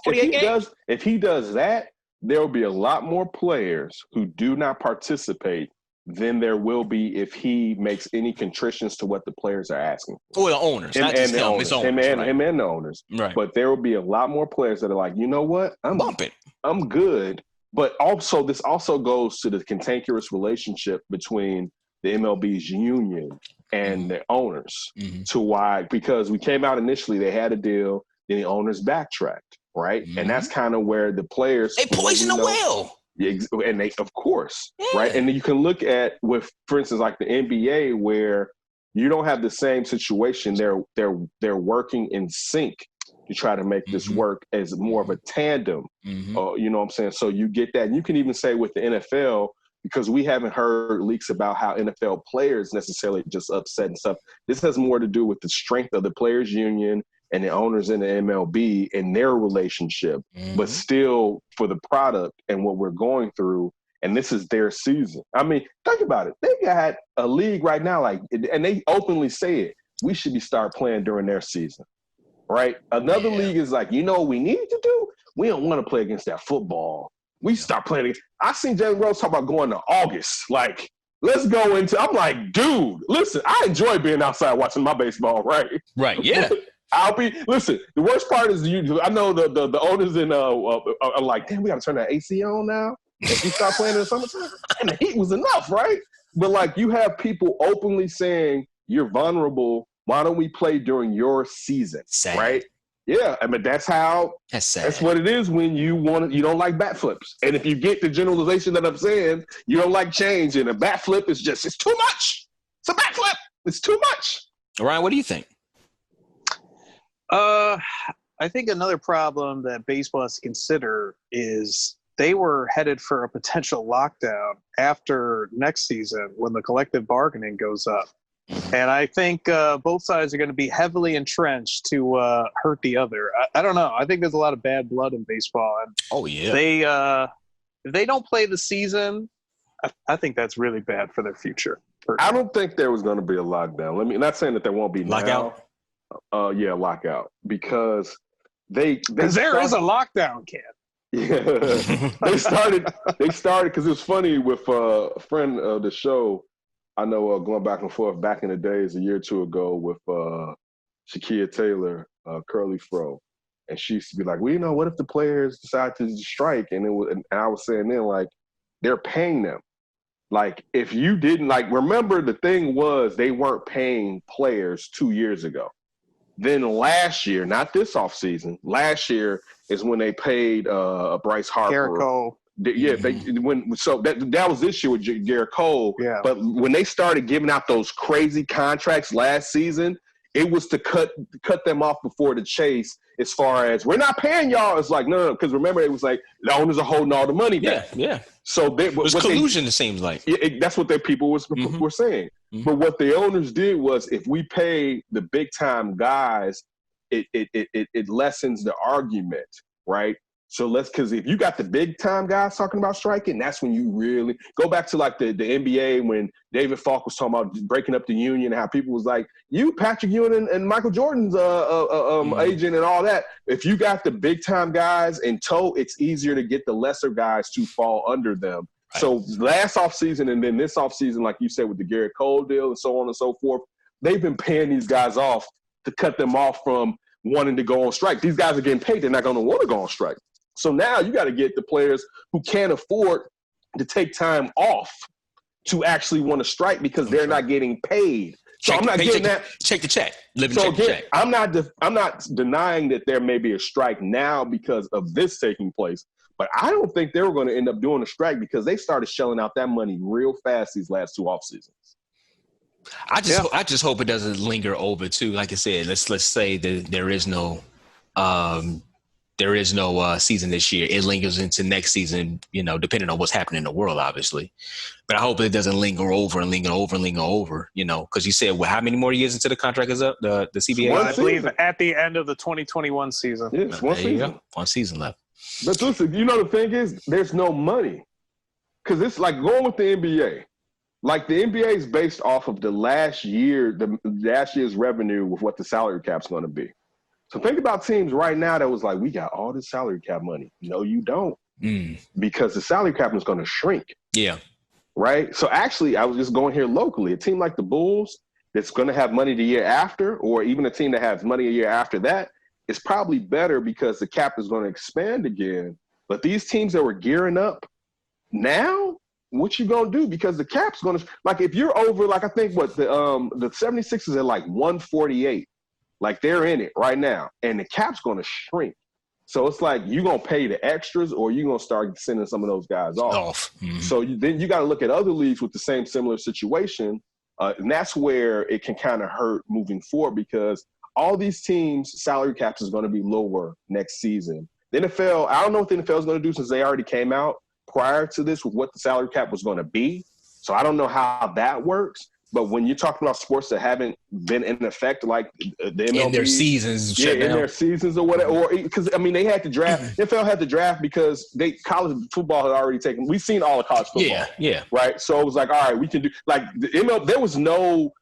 if he does that, there will be a lot more players who do not participate than there will be if he makes any contritions to what the players are asking for. Well, the owners, not just him, his owners, him and the owners. Right. But there will be a lot more players that are like, you know what, I'm bumping, I'm good. But also, this also goes to the cantankerous relationship between the MLB's union and the owners. Mm-hmm. To why, because we came out initially, they had a deal, then the owners backtracked, right? Mm-hmm. And that's kind of where the players poison the well. And they, of course, right? And then you can look at with, for instance, like the NBA, where you don't have the same situation. They're working in sync to try to make this work as more of a tandem. You know what I'm saying? So you get that. And you can even say with the NFL, because we haven't heard leaks about how NFL players necessarily just upset and stuff. This has more to do with the strength of the players' union and the owners in the MLB and their relationship, but still for the product and what we're going through, and this is their season. I mean, think about it. They got a league right now, and they openly say it, we should start playing during their season, right? Another league is like, you know what we need to do? We don't want to play against that football. We start playing against. I seen Jalen Rose talk about going to August, like, let's go into, I'm like, dude, listen, I enjoy being outside watching my baseball, right? Right, yeah. Listen, the worst part is I know the owners are like, damn, we got to turn that AC on now. If you start playing in the summertime, and the heat was enough, right? But like, you have people openly saying you're vulnerable. Why don't we play during your season, right? Yeah, I mean that's what it is when you don't like bat flips, and if you get the generalization that I'm saying, you don't like change, and a bat flip is it's too much. It's a bat flip. It's too much. Ryan, what do you think? I think another problem that baseball has to consider is they were headed for a potential lockdown after next season when the collective bargaining goes up. And I think both sides are going to be heavily entrenched to hurt the other. I don't know. I think there's a lot of bad blood in baseball. And if they don't play the season, I think that's really bad for their future. I don't think there was going to be a lockdown. Not saying that there won't be lockout. Lockout, because there is a lockdown, Ken. Yeah, they started because it was funny with a friend of the show. I know going back and forth back in the days a year or two ago with Shakia Taylor, Curly Fro, and she used to be like, well, you know, what if the players decide to strike? And I was saying then, like, they're paying them. Like, if you didn't, like, remember the thing was they weren't paying players 2 years ago. Then last year, not this offseason, last year is when they paid Bryce Harper. Garrett Cole. Yeah, that was this year with Garrett Cole. Yeah. But when they started giving out those crazy contracts last season, it was to cut them off before the chase. As far as we're not paying y'all, it's like no, because remember it was like the owners are holding all the money back. Yeah. So it was collusion. It seems like that's what their people were saying. Mm-hmm. But what the owners did was, if we pay the big time guys, it lessens the argument, right? So because if you got the big time guys talking about striking, that's when you really go back to like the NBA when David Falk was talking about breaking up the union, and how people was like, you, Patrick Ewing and Michael Jordan's agent and all that. If you got the big time guys in tow, it's easier to get the lesser guys to fall under them. Right. So last offseason and then this offseason, like you said, with the Garrett Cole deal and so on and so forth, they've been paying these guys off to cut them off from wanting to go on strike. These guys are getting paid. They're not going to want to go on strike. So now you got to get the players who can't afford to take time off to actually want to strike because they're not getting paid. So I'm not getting that. Check the check. So again, I'm not denying that there may be a strike now because of this taking place, but I don't think they were going to end up doing a strike because they started shelling out that money real fast these last 2 off seasons. I just hope it doesn't linger over too. Like I said, let's say that there is no season this year. It lingers into next season, depending on what's happening in the world, obviously. But I hope it doesn't linger over, because you said, how many more years into the contract is up, the CBA? I believe at the end of the 2021 season. Yes, one season. One season left. But listen, the thing is, there's no money. Because it's like going with the NBA. Like the NBA is based off of the last year's revenue with what the salary cap's going to be. So think about teams right now that was like, we got all this salary cap money. No, you don't. Because the salary cap is going to shrink. Yeah. Right? So actually, I was just going here locally. A team like the Bulls that's going to have money the year after, or even a team that has money a year after that, is probably better because the cap is going to expand again. But these teams that were gearing up now, what you going to do? Because the cap's going to – like if you're over – like I think the 76ers are like 148. Like they're in it right now, and the cap's going to shrink. So it's like you're going to pay the extras or you're going to start sending some of those guys off. Mm-hmm. So then you got to look at other leagues with the same similar situation, and that's where it can kind of hurt moving forward because all these teams' salary caps is going to be lower next season. The NFL, I don't know what the NFL is going to do since they already came out prior to this with what the salary cap was going to be. So I don't know how that works. But when you're talking about sports that haven't been in effect, like the MLB, in their seasons, their seasons or whatever, or because they had to draft. NFL had to draft because college football had already taken. We've seen all of college football, right. So it was like, all right, we can do like the MLB. There was no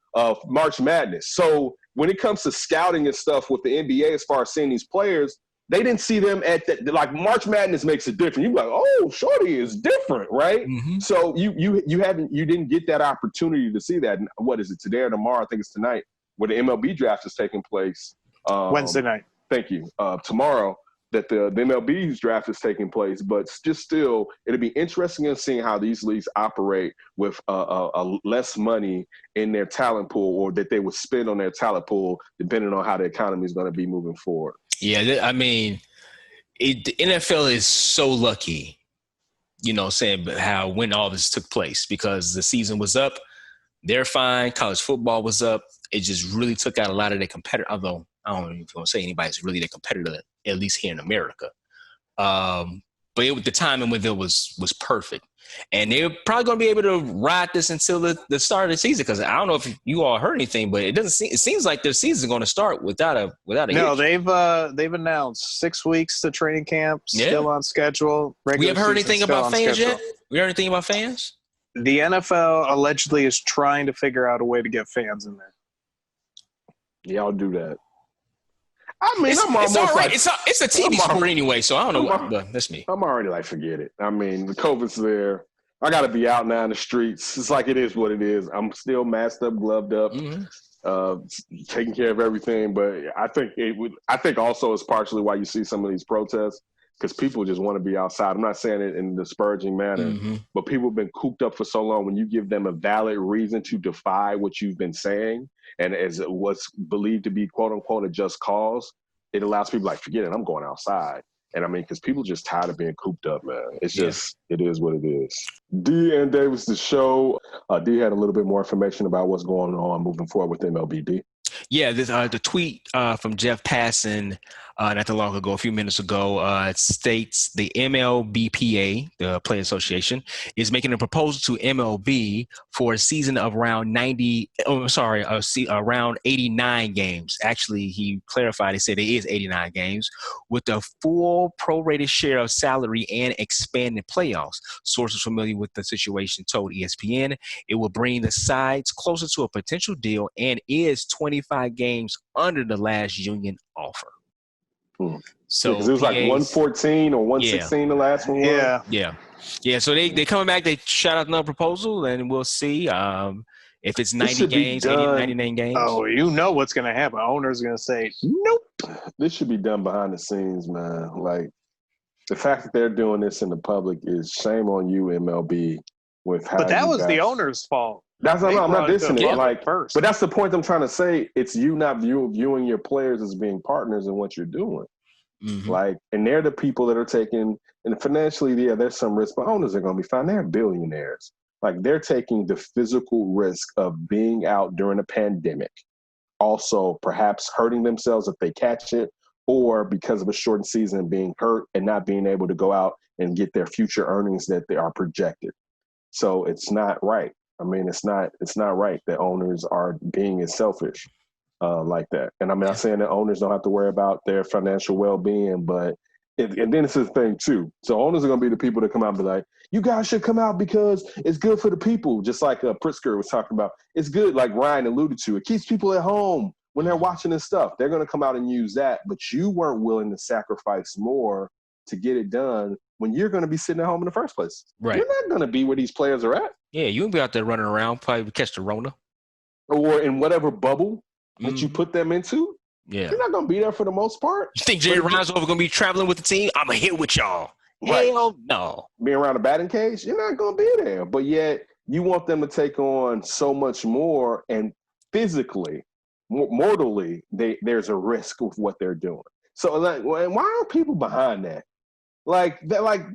March Madness, so when it comes to scouting and stuff with the NBA, as far as seeing these players, they didn't see them at that. Like March Madness makes it different. You be like, oh, shorty is different, right? Mm-hmm. So you didn't get that opportunity to see that. And what is it, today or tomorrow? I think it's tonight where the MLB draft is taking place. Wednesday night. Thank you. Tomorrow that the MLB's draft is taking place, but just still, it'll be interesting in seeing how these leagues operate with less money in their talent pool, or that they would spend on their talent pool, depending on how the economy is going to be moving forward. Yeah, I mean, the NFL is so lucky, saying how when all this took place, because the season was up, they're fine. College football was up. It just really took out a lot of their competitors, although I don't even want to say anybody's really their competitor, at least here in America. But the timing with it was perfect. And they're probably going to be able to ride this until the start of the season, because I don't know if you all heard anything, but it seems like their season is going to start without a No, hitch. they've announced 6 weeks to training camp, still on schedule. We haven't heard anything about fans yet? We heard anything about fans? The NFL allegedly is trying to figure out a way to get fans in there. Yeah, I'll do that. I mean, it's all right. It's a TV sport anyway, so I don't know what. That's me. I'm already like, forget it. I mean, the COVID's there. I got to be out now in the streets. It's like it is what it is. I'm still masked up, gloved up, taking care of everything. But I think also it's partially why you see some of these protests, because people just want to be outside. I'm not saying it in a disparaging manner, but people have been cooped up for so long. When you give them a valid reason to defy what you've been saying, and as what's believed to be quote unquote a just cause, it allows people like, forget it, I'm going outside. And I mean, because people just tired of being cooped up, man. It's just, it is what it is. D and Davis, the show. D had a little bit more information about what's going on moving forward with MLBD. Yeah, the tweet from Jeff Passan not too long ago, a few minutes ago, it states the MLBPA, the Player Association, is making a proposal to MLB for a season of around around 89 games. Actually, he clarified, he said it is 89 games with a full prorated share of salary and expanded playoffs. Sources familiar with the situation told ESPN it will bring the sides closer to a potential deal and is 25 games under the last union offer. So it was like 114 or 116 the last one. Yeah. So they coming back. They shot out another proposal, and we'll see. If it's 90 games, 80 to 99 games. Oh, you know what's going to happen. Owner's going to say, nope. This should be done behind the scenes, man. Like, the fact that they're doing this in the public is shame on you, MLB. But that was the owner's fault. I'm not dissing it. Like, first. But that's the point I'm trying to say. It's you not viewing your players as being partners in what you're doing. Mm-hmm. Like, and they're the people that are taking, and financially, yeah, there's some risk, but owners are going to be fine. They're billionaires. Like, they're taking the physical risk of being out during a pandemic, also perhaps hurting themselves if they catch it, or because of a shortened season being hurt and not being able to go out and get their future earnings that they are projected. So it's not right. I mean, it's not right that owners are being as selfish like that. And I'm not saying that owners don't have to worry about their financial well-being, but and then it's the thing too. So owners are going to be the people that come out and be like, you guys should come out because it's good for the people. Just like Pritzker was talking about. It's good, like Ryan alluded to. It keeps people at home when they're watching this stuff. They're going to come out and use that, but you weren't willing to sacrifice more to get it done when you're going to be sitting at home in the first place. Right. You're not going to be where these players are at. Yeah, you won't be out there running around, probably catch the Rona. Or in whatever bubble that you put them into. Yeah. You're not going to be there for the most part. You think Jerry Reinsdorf going to be traveling with the team? I'm going to hit with y'all. Right. Hell no. Being around a batting cage, you're not going to be there. But yet you want them to take on so much more, and physically, mortally, there's a risk with what they're doing. So, like, why are people behind that? Like,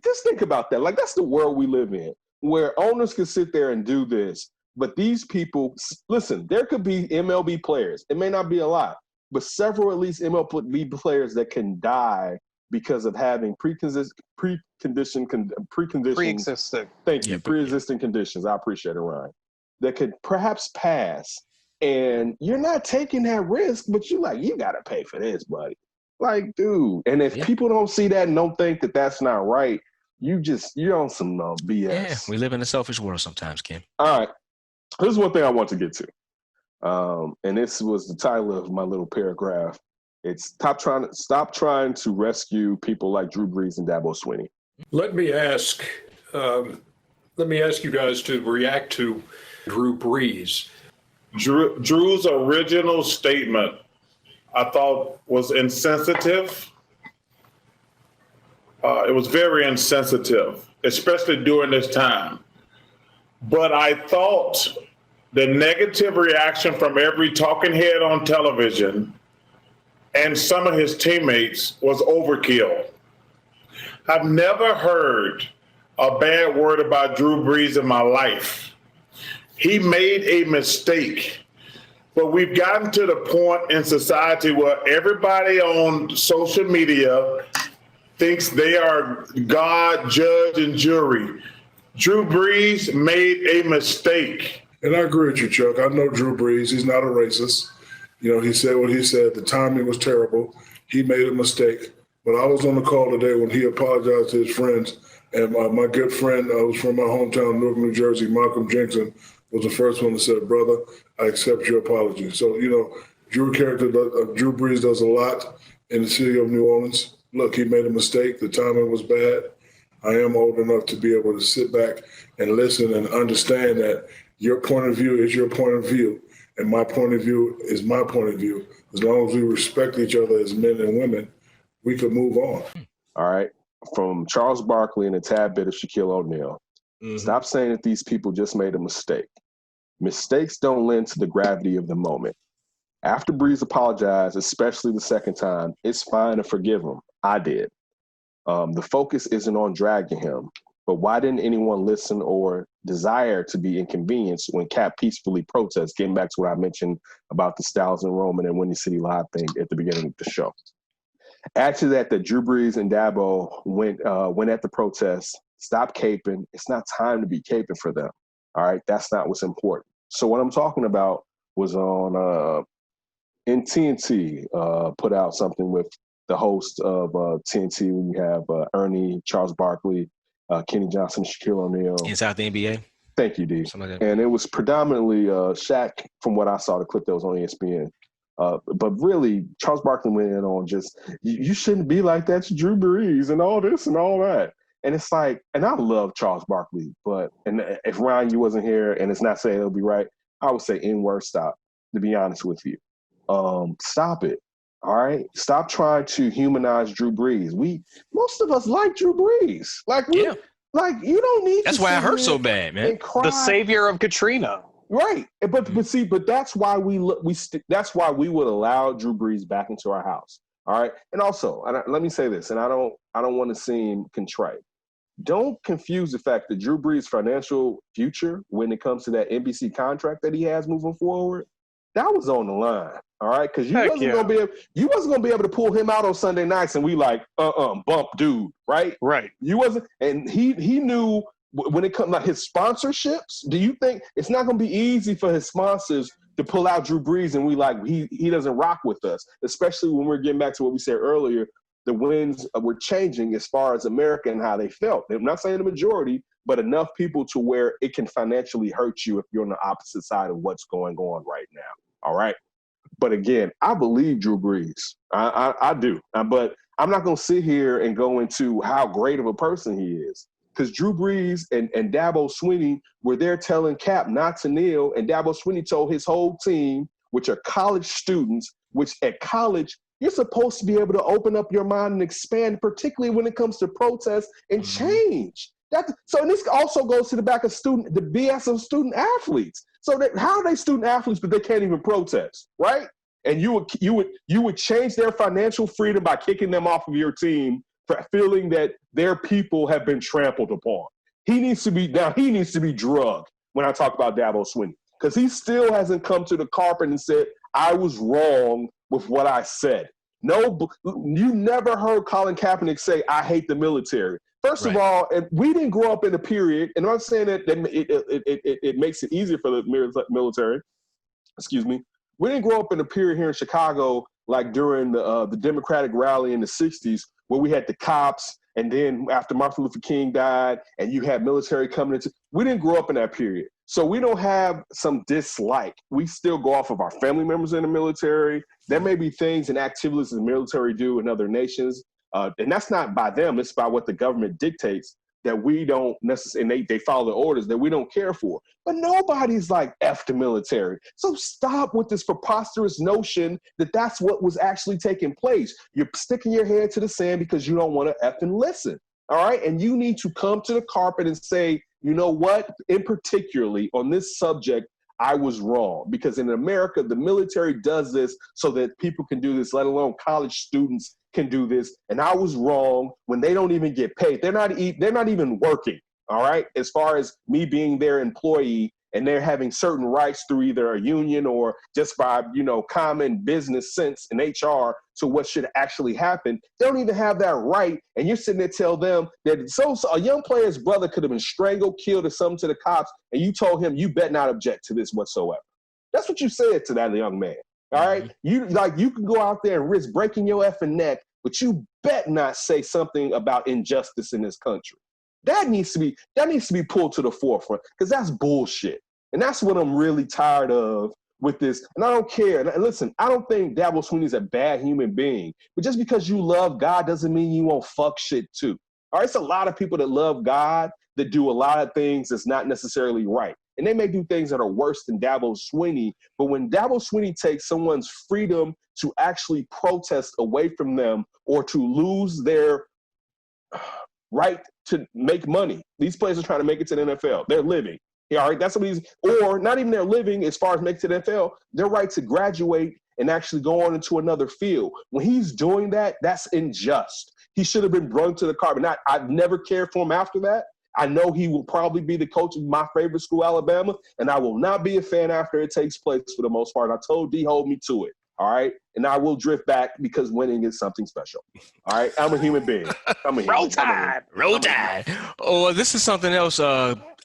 just think about that. Like, that's the world we live in, where owners can sit there and do this. But these people, listen, there could be MLB players. It may not be a lot, but several at least MLB players that can die because of having pre-existing. Thank you, pre-existing conditions. I appreciate it, Ryan. That could perhaps pass, and you're not taking that risk, but you got to pay for this, buddy. Like, dude. And if people don't see that and don't think that that's not right, you're on some BS. Yeah, we live in a selfish world sometimes, Kim. All right. Here's one thing I want to get to. And this was the title of my little paragraph. It's stop trying to rescue people like Drew Brees and Dabo Swinney. Let me ask you guys to react to Drew Brees. Drew's original statement, I thought, was insensitive. It was very insensitive, especially during this time. But I thought the negative reaction from every talking head on television and some of his teammates was overkill. I've never heard a bad word about Drew Brees in my life. He made a mistake, but we've gotten to the point in society where everybody on social media thinks they are God, judge, and jury. Drew Brees made a mistake. And I agree with you, Chuck. I know Drew Brees. He's not a racist. You know, he said what he said. The timing was terrible. He made a mistake. But I was on the call today when he apologized to his friends. And my good friend who's from my hometown, Newark, New Jersey, Malcolm Jenkson, was the first one that said, brother, I accept your apology. So, you know, Drew Brees does a lot in the city of New Orleans. Look, he made a mistake. The timing was bad. I am old enough to be able to sit back and listen and understand that your point of view is your point of view, and my point of view is my point of view. As long as we respect each other as men and women, we can move on. All right. From Charles Barkley and a tad bit of Shaquille O'Neal. Stop saying that these people just made a mistake. Mistakes don't lend to the gravity of the moment. After Brees apologized, especially the second time, it's fine to forgive him. I did. The focus isn't on dragging him, but why didn't anyone listen or desire to be inconvenienced when Cap peacefully protests? Getting back to what I mentioned about the Styles and Roman and Windy City Live thing at the beginning of the show. Add to that Drew Brees and Dabo went at the protest. Stop caping. It's not time to be caping for them. All right, that's not what's important. So what I'm talking about was on in TNT put out something with the host of TNT when you have Ernie, Charles Barkley, Kenny Johnson, Shaquille O'Neal. Inside the NBA. Thank you, D. Like and it was predominantly Shaq, from what I saw, the clip that was on ESPN. But really, Charles Barkley went in on just, you shouldn't be like that to Drew Brees and all this and all that. And it's like, and I love Charles Barkley, and if Ryan, you wasn't here, and it's not saying it'll be right, I would say N-word stop, to be honest with you. Stop it. All right? Stop trying to humanize Drew Brees. Most of us like Drew Brees. Like you don't need That's to why it sit hurt here so bad, man. and cry. The savior of Katrina. Right. But that's why that's why we would allow Drew Brees back into our house. All right. And also, let me say this, and I don't want to seem contrite. Don't confuse the fact that Drew Brees' financial future, when it comes to that NBC contract that he has moving forward, that was on the line. All right, because you wasn't gonna be able to pull him out on Sunday nights, and we like bump dude, right? Right. You wasn't, and he knew when it comes like his sponsorships. Do you think it's not gonna be easy for his sponsors to pull out Drew Brees, and we like he doesn't rock with us, especially when we're getting back to what we said earlier. The winds were changing as far as America and how they felt. I'm not saying the majority, but enough people to where it can financially hurt you if you're on the opposite side of what's going on right now. All right. But again, I believe Drew Brees. I do. But I'm not going to sit here and go into how great of a person he is. Because Drew Brees and Dabo Swinney were there telling Cap not to kneel. And Dabo Swinney told his whole team, which are college students, which at college, you're supposed to be able to open up your mind and expand, particularly when it comes to protest and change. And this also goes to the back of the BS of student athletes. So how are they student athletes, but they can't even protest, right? And you would change their financial freedom by kicking them off of your team for feeling that their people have been trampled upon. He needs to be drugged when I talk about Dabo Swinney, because he still hasn't come to the carpet and said, I was wrong with what I said. No, you never heard Colin Kaepernick say, I hate the military. First of all, and we didn't grow up in a period, and I'm not saying that it makes it easier for the military. Excuse me. We didn't grow up in a period here in Chicago like during the Democratic rally in the 60s where we had the cops, and then after Martin Luther King died and you had military coming into. We didn't grow up in that period. So we don't have some dislike. We still go off of our family members in the military. There may be things and activities the military do in other nations. And that's not by them. It's by what the government dictates that we don't necessarily, and they follow the orders that we don't care for. But nobody's like F the military. So stop with this preposterous notion that that's what was actually taking place. You're sticking your head to the sand because you don't want to F and listen. All right. And you need to come to the carpet and say, you know what, in particularly on this subject, I was wrong. Because in America, the military does this so that people can do this, let alone college students can do this. And I was wrong when they don't even get paid. They're not even working, all right, as far as me being their employee, and they're having certain rights through either a union or just by, common business sense in HR to what should actually happen. They don't even have that right. And you're sitting there tell them that so a young player's brother could have been strangled, killed, or something to the cops, and you told him you bet not object to this whatsoever. That's what you said to that young man. All right. You can go out there and risk breaking your effing neck, but you bet not say something about injustice in this country. That needs to be pulled to the forefront, because that's bullshit. And that's what I'm really tired of with this. And I don't care. And listen, I don't think Dabo Swinney's a bad human being. But just because you love God doesn't mean you won't fuck shit too. All right, it's a lot of people that love God that do a lot of things that's not necessarily right. And they may do things that are worse than Dabo Swinney. But when Dabo Swinney takes someone's freedom to actually protest away from them or to lose their right to make money. These players are trying to make it to the NFL. They're living. All right, that's what he's, or not even their living as far as make it to the NFL, their right to graduate and actually go on into another field. When he's doing that, that's unjust. He should have been brought to the carpet. I've never cared for him after that. I know he will probably be the coach of my favorite school, Alabama, and I will not be a fan after it takes place for the most part. I told D, hold me to it. All right. And I will drift back because winning is something special. All right. I'm a human being. Roll Tide. Oh, this is something else.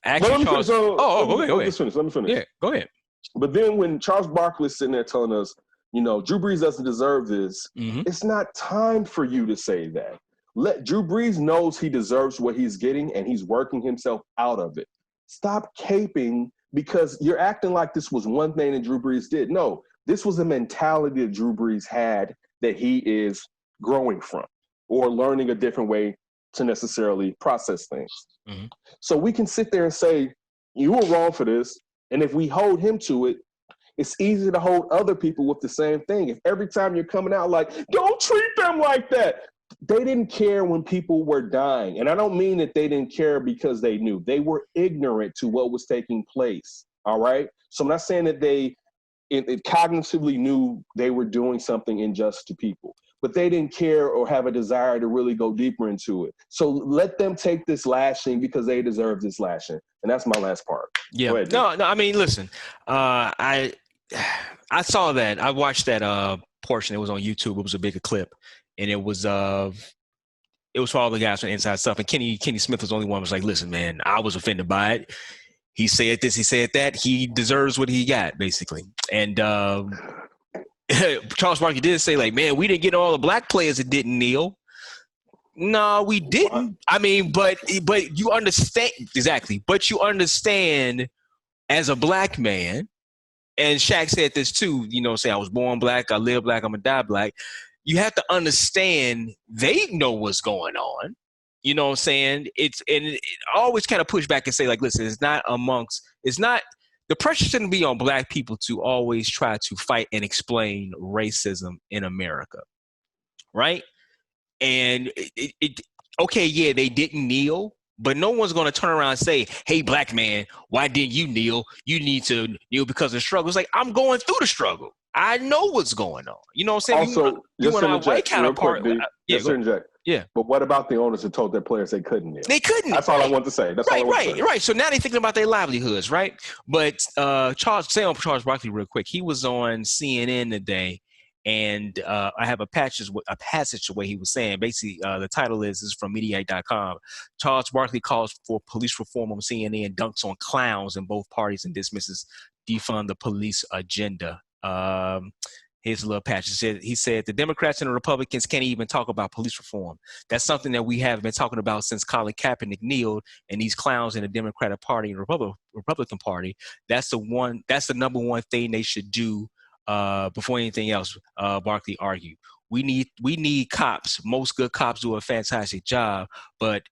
Actually, Charles. Go ahead. Let me finish. Yeah, go ahead. But then when Charles Barkley's sitting there telling us, Drew Brees doesn't deserve this, it's not time for you to say that. Drew Brees knows he deserves what he's getting, and he's working himself out of it. Stop caping because you're acting like this was one thing that Drew Brees did. No. This was a mentality that Drew Brees had that he is growing from or learning a different way to necessarily process things. So we can sit there and say, you were wrong for this. And if we hold him to it, it's easy to hold other people with the same thing. If every time you're coming out like, don't treat them like that. They didn't care when people were dying. And I don't mean that they didn't care because they knew. They were ignorant to what was taking place, all right? So I'm not saying that they cognitively knew they were doing something unjust to people, but they didn't care or have a desire to really go deeper into it. So let them take this lashing because they deserve this lashing. And that's my last part. Yeah. Go ahead, No, I mean, listen, I saw that. I watched that portion. It was on YouTube. It was a bigger clip. And it was for all the guys from Inside Stuff. And Kenny Smith was the only one who was like, listen, man, I was offended by it. He said this, he said that. He deserves what he got, basically. And Charles Barkley did say, like, man, we didn't get all the black players that didn't kneel. No, we didn't. I mean, but you understand exactly. But you understand as a black man, and Shaq said this too, you know, say I was born black, I live black, I'm gonna die black. You have to understand they know what's going on. You know what I'm saying? I always kind of push back and say, like, listen, the pressure shouldn't be on black people to always try to fight and explain racism in America. Right? And okay, yeah, they didn't kneel, but no one's going to turn around and say, hey, black man, why didn't you kneel? You need to kneel because of the struggle. It's like, I'm going through the struggle. I know what's going on. You know what I'm saying? Also, you and our white counterpart. Yeah. But what about the owners who told their players they couldn't kneel? They couldn't. That's all I want to say. That's all I want to say. Right. So now they're thinking about their livelihoods, right? But Charles Barkley real quick. He was on CNN today, and I have a passage where he was saying, basically, the title is from Mediaite.com. Charles Barkley calls for police reform on CNN, dunks on clowns in both parties, and dismisses defund the police agenda. Here's a little patch. He said the Democrats and the Republicans can't even talk about police reform. That's something that we have been talking about since Colin Kaepernick kneeled, and these clowns in the Democratic Party and Republican Party. That's the number one thing they should do before anything else. Barkley argued. We need cops. Most good cops do a fantastic job, but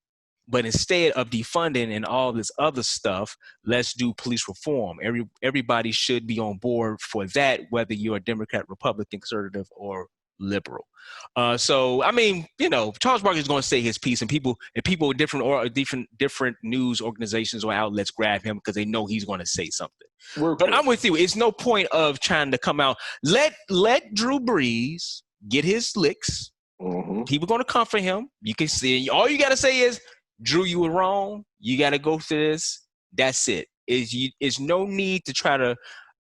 instead of defunding and all this other stuff, let's do police reform. Everybody should be on board for that, whether you're a Democrat, Republican, conservative, or liberal. So, I mean, you know, Charles Barkley is going to say his piece, and people with different news organizations or outlets grab him because they know he's going to say something. But I'm with you. It's no point of trying to come out. Let Drew Brees get his licks. Mm-hmm. People going to comfort him. You can see. All you got to say is, Drew, you were wrong. You got to go through this. That's it. Is no need to try to.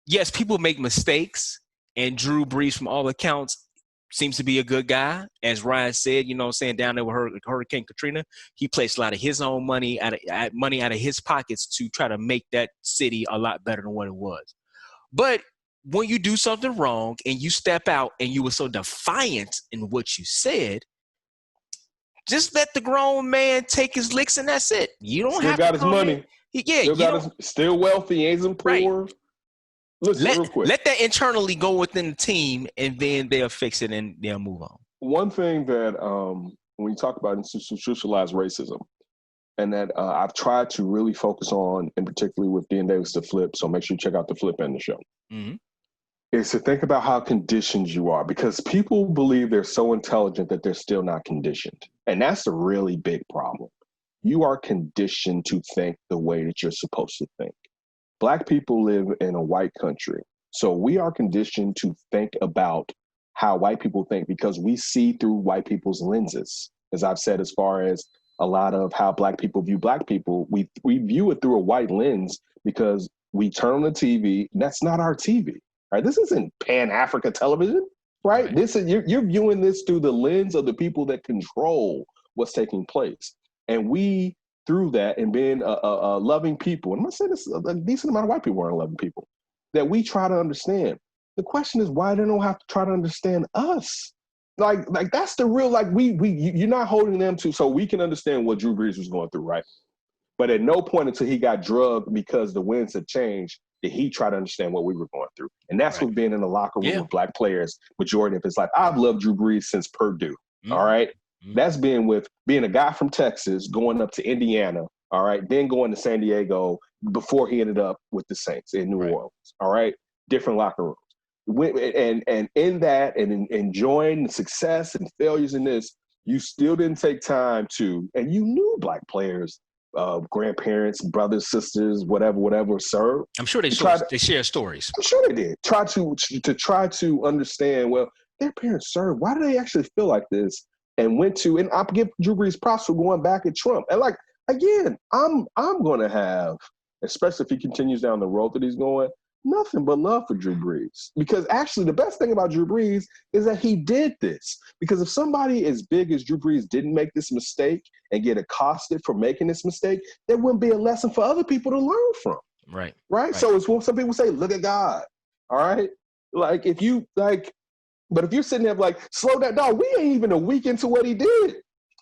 Yes, people make mistakes, and Drew Brees, from all accounts, seems to be a good guy. As Ryan said, you know what I'm saying, down there with Hurricane Katrina, he placed a lot of his own money out of his pockets to try to make that city a lot better than what it was. But when you do something wrong and you step out and you were so defiant in what you said, just let the grown man take his licks and that's it. You don't have to. Got his money. Still wealthy, ain't poor. Right. Listen, real quick. Let that internally go within the team, and then they'll fix it and they'll move on. One thing that when you talk about institutionalized racism, and that I've tried to really focus on, and particularly with Dan Davis, the Flip. So make sure you check out the Flip and the show. Mm-hmm. Is to think about how conditioned you are, because people believe they're so intelligent that they're still not conditioned. And that's a really big problem. You are conditioned to think the way that you're supposed to think. Black people live in a white country. So we are conditioned to think about how white people think because we see through white people's lenses. As I've said, as far as a lot of how black people view black people, we view it through a white lens because we turn on the TV. And that's not our TV. Right? This isn't Pan-Africa television, right? This is you're viewing this through the lens of the people that control what's taking place. And we, through that, and being a loving people, and I'm not saying this, a decent amount of white people aren't loving people, that we try to understand. The question is why they don't have to try to understand us. Like that's the real, like you're not holding them to, so we can understand what Drew Brees was going through, right? But at no point until he got drugged because the winds had changed did he try to understand what we were going through. And that's what being in the locker room with black players, majority of his life. I've loved Drew Brees since Purdue, all right? That's being a guy from Texas going up to Indiana, all right, then going to San Diego before he ended up with the Saints in New Orleans, all right, different locker rooms. And in that and in enjoying the success and failures in this, you still didn't take time to, and you knew black players, grandparents, brothers, sisters, whatever served. I'm sure they share stories. I'm sure they did. Try to understand, well, their parents served. Why do they actually feel like this? And went to, and I'll give Drew Brees props for going back at Trump. And like, again, I'm going to have, especially if he continues down the road that he's going, nothing but love for Drew Brees. Because actually the best thing about Drew Brees is that he did this. Because if somebody as big as Drew Brees didn't make this mistake and get accosted for making this mistake, there wouldn't be a lesson for other people to learn from. Right? So it's when some people say, look at God. All right? Like if you but if you're sitting there like, slow that down, we ain't even a week into what he did.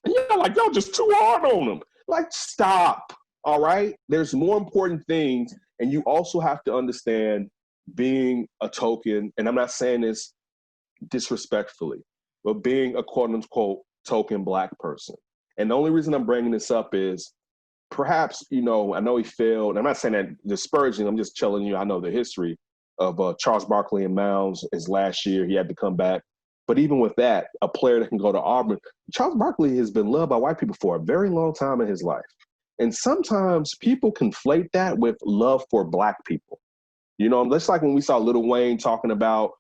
And you're like, y'all just too hard on him. Like, stop. All right? There's more important things. And you also have to understand being a token, and I'm not saying this disrespectfully, but being a quote-unquote token black person. And the only reason I'm bringing this up is perhaps, I know he failed. I'm not saying that disparaging. I'm just telling you I know the history of Charles Barkley and Mounds. His last year, he had to come back. But even with that, a player that can go to Auburn, Charles Barkley has been loved by white people for a very long time in his life. And sometimes people conflate that with love for black people. That's like when we saw Lil Wayne talking about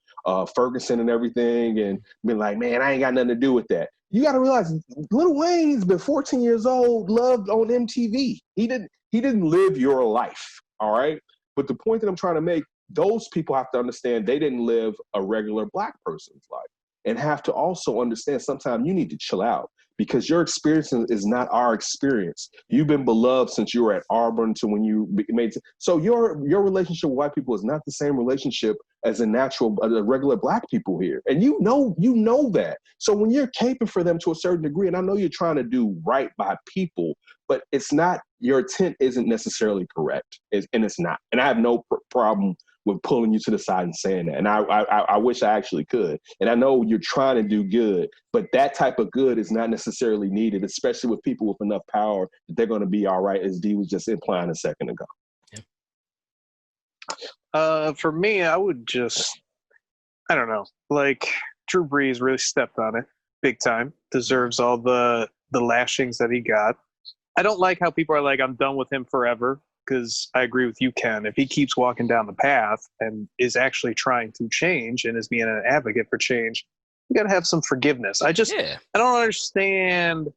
Ferguson and everything and being like, man, I ain't got nothing to do with that. You got to realize Lil Wayne's been 14 years old, loved on MTV. He didn't live your life, all right? But the point that I'm trying to make, those people have to understand they didn't live a regular black person's life and have to also understand sometimes you need to chill out. Because your experience is not our experience. You've been beloved since you were at Auburn to when you made it. So your relationship with white people is not the same relationship as a regular black people here. And you know that. So when you're caping for them to a certain degree, and I know you're trying to do right by people, but it's not, your intent isn't necessarily correct. And it's not. And I have no problem with pulling you to the side and saying that. And I wish I actually could. And I know you're trying to do good, but that type of good is not necessarily needed, especially with people with enough power that they're going to be all right, as Dee was just implying a second ago. Yeah. For me, I would I don't know, like Drew Brees really stepped on it big time, deserves all the lashings that he got. I don't like how people are like, I'm done with him forever. Because I agree with you, Ken. If he keeps walking down the path and is actually trying to change and is being an advocate for change, you got to have some forgiveness. I don't understand,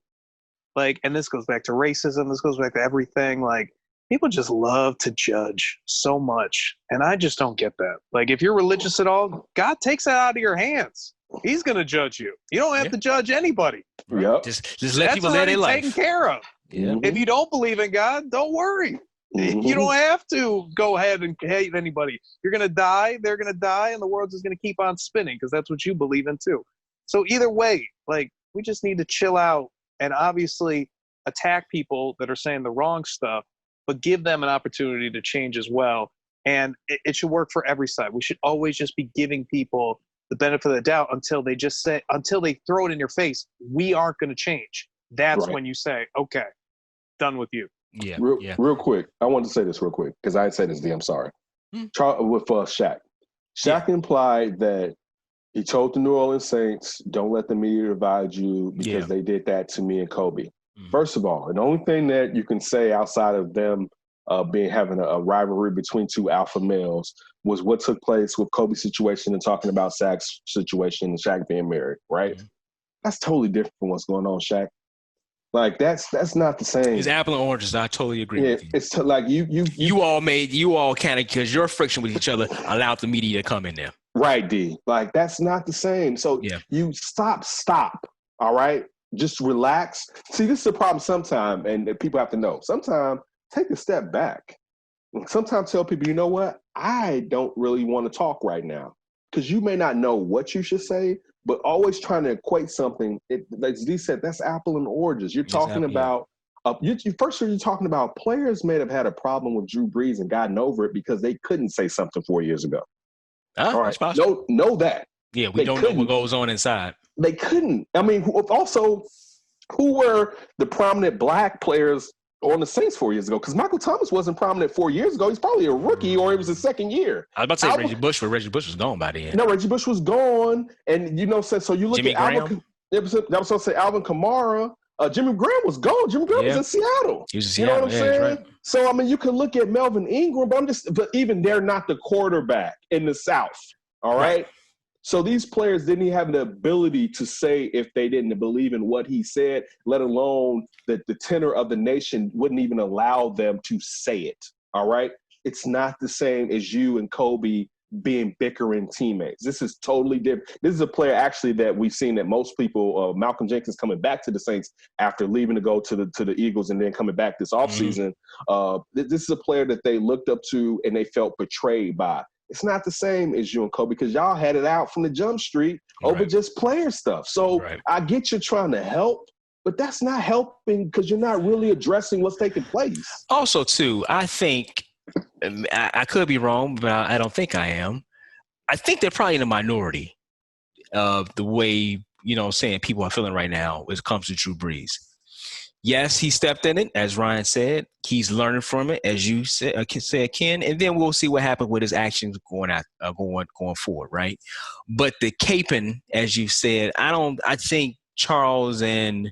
and this goes back to racism. This goes back to everything. Like, people just love to judge so much. And I just don't get that. Like, if you're religious at all, God takes that out of your hands. He's going to judge you. You don't have to judge anybody. Yep. Just let people live their life. Taken care of. Yeah. If you don't believe in God, don't worry. Mm-hmm. You don't have to go ahead and hate anybody. You're going to die, they're going to die, and the world is going to keep on spinning because that's what you believe in too. So either way, we just need to chill out and obviously attack people that are saying the wrong stuff, but give them an opportunity to change as well. And it should work for every side. We should always just be giving people the benefit of the doubt until they throw it in your face, we aren't going to change. That's when you say, okay, done with you. Yeah. Real quick. I wanted to say this real quick because I didn't say this, D. I'm sorry. With Shaq. Shaq implied that he told the New Orleans Saints, don't let the media divide you because they did that to me and Kobe. First of all, the only thing that you can say outside of them having a rivalry between two alpha males was what took place with Kobe's situation and talking about Shaq's situation and Shaq being married, right? That's totally different from what's going on, Shaq. Like that's not the same. It's apple and oranges. I totally agree with you. It's like you all kind of, because your friction with each other allowed the media to come in there. Right, D. Like that's not the same. So you stop. All right, just relax. See, this is the problem sometimes, and people have to know. Sometimes take a step back. Sometimes tell people, you know what? I don't really want to talk right now because you may not know what you should say. But always trying to equate something, like Dee said, that's apple and oranges. You're talking about you're talking about players may have had a problem with Drew Brees and gotten over it because they couldn't say something 4 years ago. All right, know that. Yeah, we don't know what goes on inside. They couldn't. I mean, also, who were the prominent black players on the Saints 4 years ago, because Michael Thomas wasn't prominent 4 years ago. He's probably a rookie, or it was his second year. I was about to say Reggie Bush, but Reggie Bush was gone by then. No, Reggie Bush was gone, and so you look Jimmy at Alvin. That was supposed to say Alvin Kamara. Jimmy Graham was gone. Jimmy Graham was in Seattle. He was in Seattle. You know what I'm saying? Right. So I mean, you can look at Melvin Ingram, but even they're not the quarterback in the South. All right. So these players didn't even have the ability to say if they didn't believe in what he said, let alone that the tenor of the nation wouldn't even allow them to say it. All right. It's not the same as you and Kobe being bickering teammates. This is totally different. This is a player actually that we've seen that most people, Malcolm Jenkins coming back to the Saints after leaving to go to the Eagles and then coming back this offseason. This is a player that they looked up to and they felt betrayed by. It's not the same as you and Kobe because y'all had it out from the jump street over just player stuff. So I get you trying to help, but that's not helping because you're not really addressing what's taking place. Also, too, I think I could be wrong, but I don't think I am. I think they're probably in the minority of the way, saying people are feeling right now when it comes to Drew Brees. Yes, he stepped in it, as Ryan said. He's learning from it, as you said, Ken, and then we'll see what happens with his actions going forward, right? But the caping, as you said, I think Charles and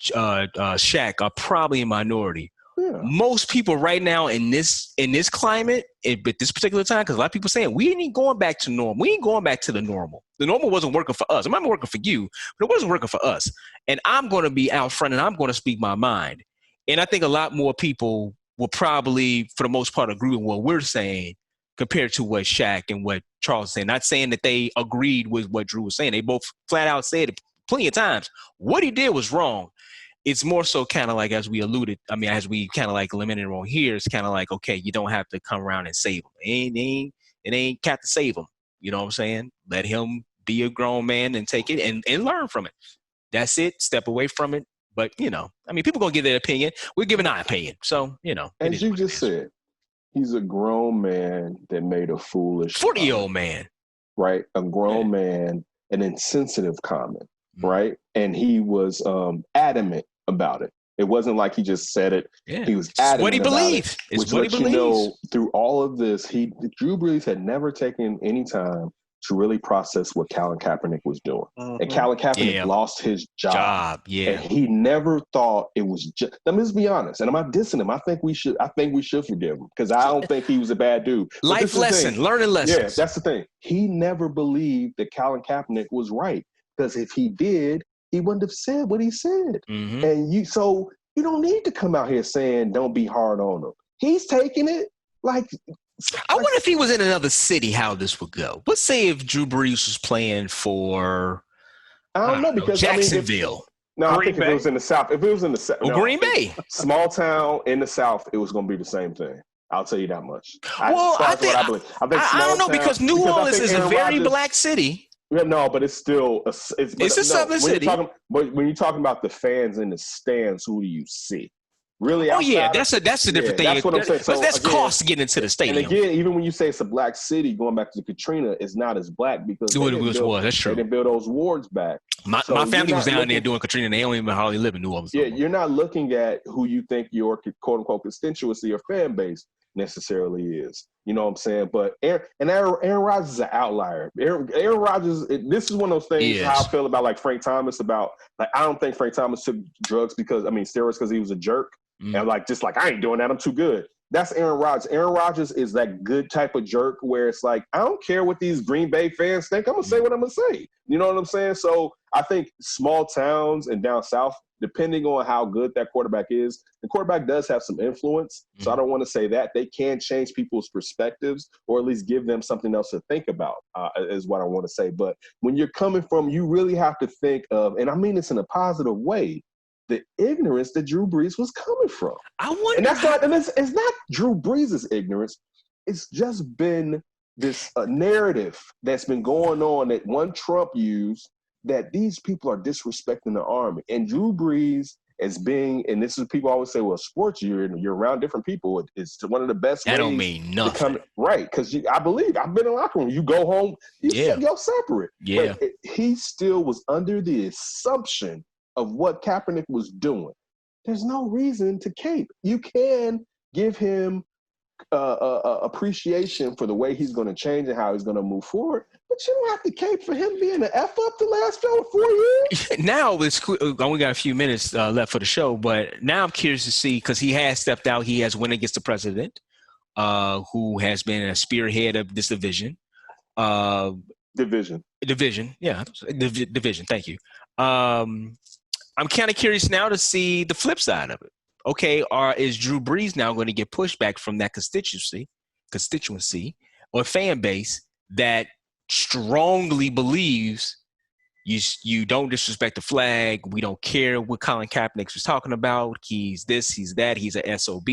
Shaq are probably a minority. Yeah. Most people right now in this climate, at this particular time, because a lot of people saying we ain't going back to normal. We ain't going back to the normal. The normal wasn't working for us. It might be working for you, but it wasn't working for us. And I'm going to be out front and I'm going to speak my mind. And I think a lot more people will probably, for the most part, agree with what we're saying compared to what Shaq and what Charles is saying. Not saying that they agreed with what Drew was saying. They both flat out said it plenty of times. What he did was wrong. It's more so kind of like, as we alluded, as we kind of like eliminated on here, it's kind of like, okay, you don't have to come around and save him. It ain't got to save him. You know what I'm saying? Let him be a grown man and take it and learn from it. That's it. Step away from it. But, people going to give their opinion. We're giving our opinion. So, As you just said, he's a grown man that made a foolish 40-year-old man. Right? A grown man, an insensitive comment. Right? And he was adamant about it. It wasn't like he just said it. Yeah. He was adamant what he about believed. It, which lets you know through all of this, Drew Brees had never taken any time to really process what Colin Kaepernick was doing. And Colin Kaepernick lost his job. And he never thought it was just. Let me just be honest. And I'm not dissing him. I think we should forgive him because I don't think he was a bad dude. Life lesson, learning lessons. Yeah, that's the thing. He never believed that Colin Kaepernick was right because if he did, he wouldn't have said what he said. And you don't need to come out here saying don't be hard on him. He's taking it like. I wonder if he was in another city, how this would go. Let's say if Drew Brees was playing for, I don't know because Jacksonville. I think if it was in the South. If it was in the South, Green Bay, small town in the South, it was going to be the same thing. I'll tell you that much. I don't know because New Orleans is a very black city. Yeah, no, but it's still it's a southern city. But when you're talking about the fans in the stands, who do you see? Really? Oh yeah, that's a different thing. That's what I'm saying. So that's cost to get into the stadium. And again, even when you say it's a black city, going back to Katrina, it's not as black because that's true. They didn't build those wards back. My family was down there doing Katrina, and they don't even hardly live in New Orleans. Yeah, you're not looking at who you think your quote unquote constituency or fan base necessarily is. You know what I'm saying? But Aaron Rodgers is an outlier. Aaron Rodgers, this is one of those things how I feel about like Frank Thomas I don't think Frank Thomas took steroids because he was a jerk. And I ain't doing that. I'm too good. That's Aaron Rodgers. Aaron Rodgers is that good type of jerk where it's like, I don't care what these Green Bay fans think. I'm going to say what I'm going to say. You know what I'm saying? So I think small towns and down south, depending on how good that quarterback is, the quarterback does have some influence. So I don't want to say that. They can change people's perspectives or at least give them something else to think about is what I want to say. But when you're coming from, you really have to think of, and I mean this in a positive way, the ignorance that Drew Brees was coming from. I wonder. And it's not Drew Brees' ignorance. It's just been this narrative that's been going on that one Trump used that these people are disrespecting the Army. And Drew Brees as being, and this is people always say, well, sports, you're around different people. It's one of the best that ways. That don't mean nothing. Right, because I believe, I've been in the locker room. You go home, you're separate. Yeah. But he still was under the assumption of what Kaepernick was doing. there's no reason to cape. You can give him appreciation for the way he's going to change and how he's going to move forward, but you don't have to cape for him being an F up the last 4 years. Now it's only got a few minutes left for the show, but now I'm curious to see, because he has stepped out. He has went against the president, who has been a spearhead of this division. Division. Yeah. Division. Thank you. I'm kind of curious now to see the flip side of it. Okay, is Drew Brees now going to get pushback from that constituency or fan base that strongly believes you don't disrespect the flag? We don't care what Colin Kaepernick was talking about. He's this, he's that, he's a SOB.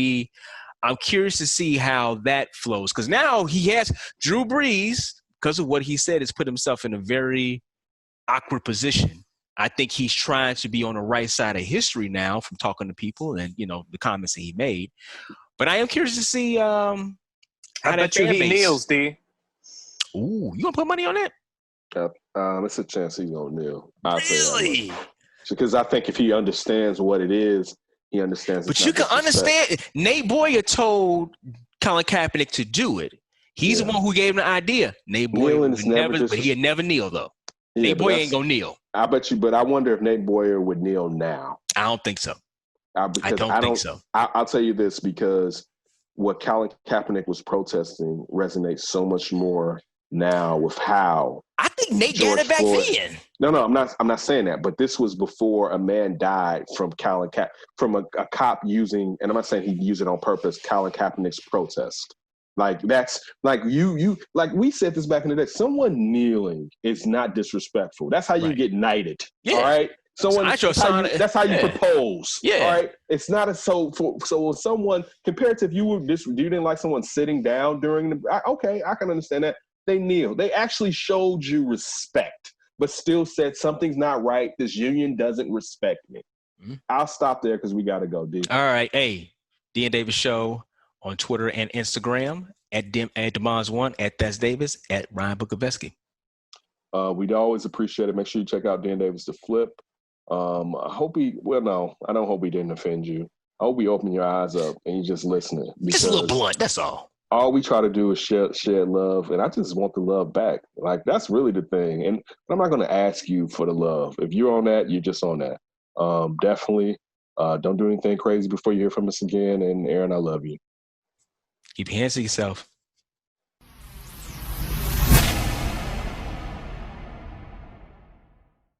I'm curious to see how that flows, because now Drew Brees, because of what he said, has put himself in a very awkward position. I think he's trying to be on the right side of history now from talking to people and, the comments that he made. But I am curious to see how I bet you he kneels, D. Ooh, you gonna put money on that? It's a chance he's gonna kneel. Really? Because I think if he understands what it is, he understands. But you can understand. Nate Boyer told Colin Kaepernick to do it. He's the one who gave him the idea. Nate Boyer would never, but he'd never kneel though. Yeah, Nate Boyer ain't gonna kneel. I bet you, but I wonder if Nate Boyer would kneel now. I don't think so. I don't think so. I'll tell you this, because what Colin Kaepernick was protesting resonates so much more now with how I think Nate got it back then. No, I'm not saying that, but this was before a man died from from a cop using, and I'm not saying he used it on purpose, Colin Kaepernick's protest. Like that's like you like we said this back in the day. Someone kneeling is not disrespectful. That's how you get knighted. Yeah. All right. That's how you propose. Yeah. All right. It's not so when someone compared to if you didn't like someone sitting down during I can understand that. They kneel. They actually showed you respect, but still said something's not right. This union doesn't respect me. Mm-hmm. I'll stop there because we gotta go, D. All right. Hey, D and Davis Show on Twitter and Instagram at Demons1, at That's Davis, at Ryan Bukoveski. We'd always appreciate it. Make sure you check out Dan Davis the Flip. I hope I don't hope he didn't offend you. I hope we open your eyes up and you're just listening. Just a little blunt, that's all. All we try to do is share love, and I just want the love back. Like, that's really the thing. And I'm not going to ask you for the love. If you're on that, you're just on that. Definitely don't do anything crazy before you hear from us again. And Aaron, I love you. Keep your hands to yourself.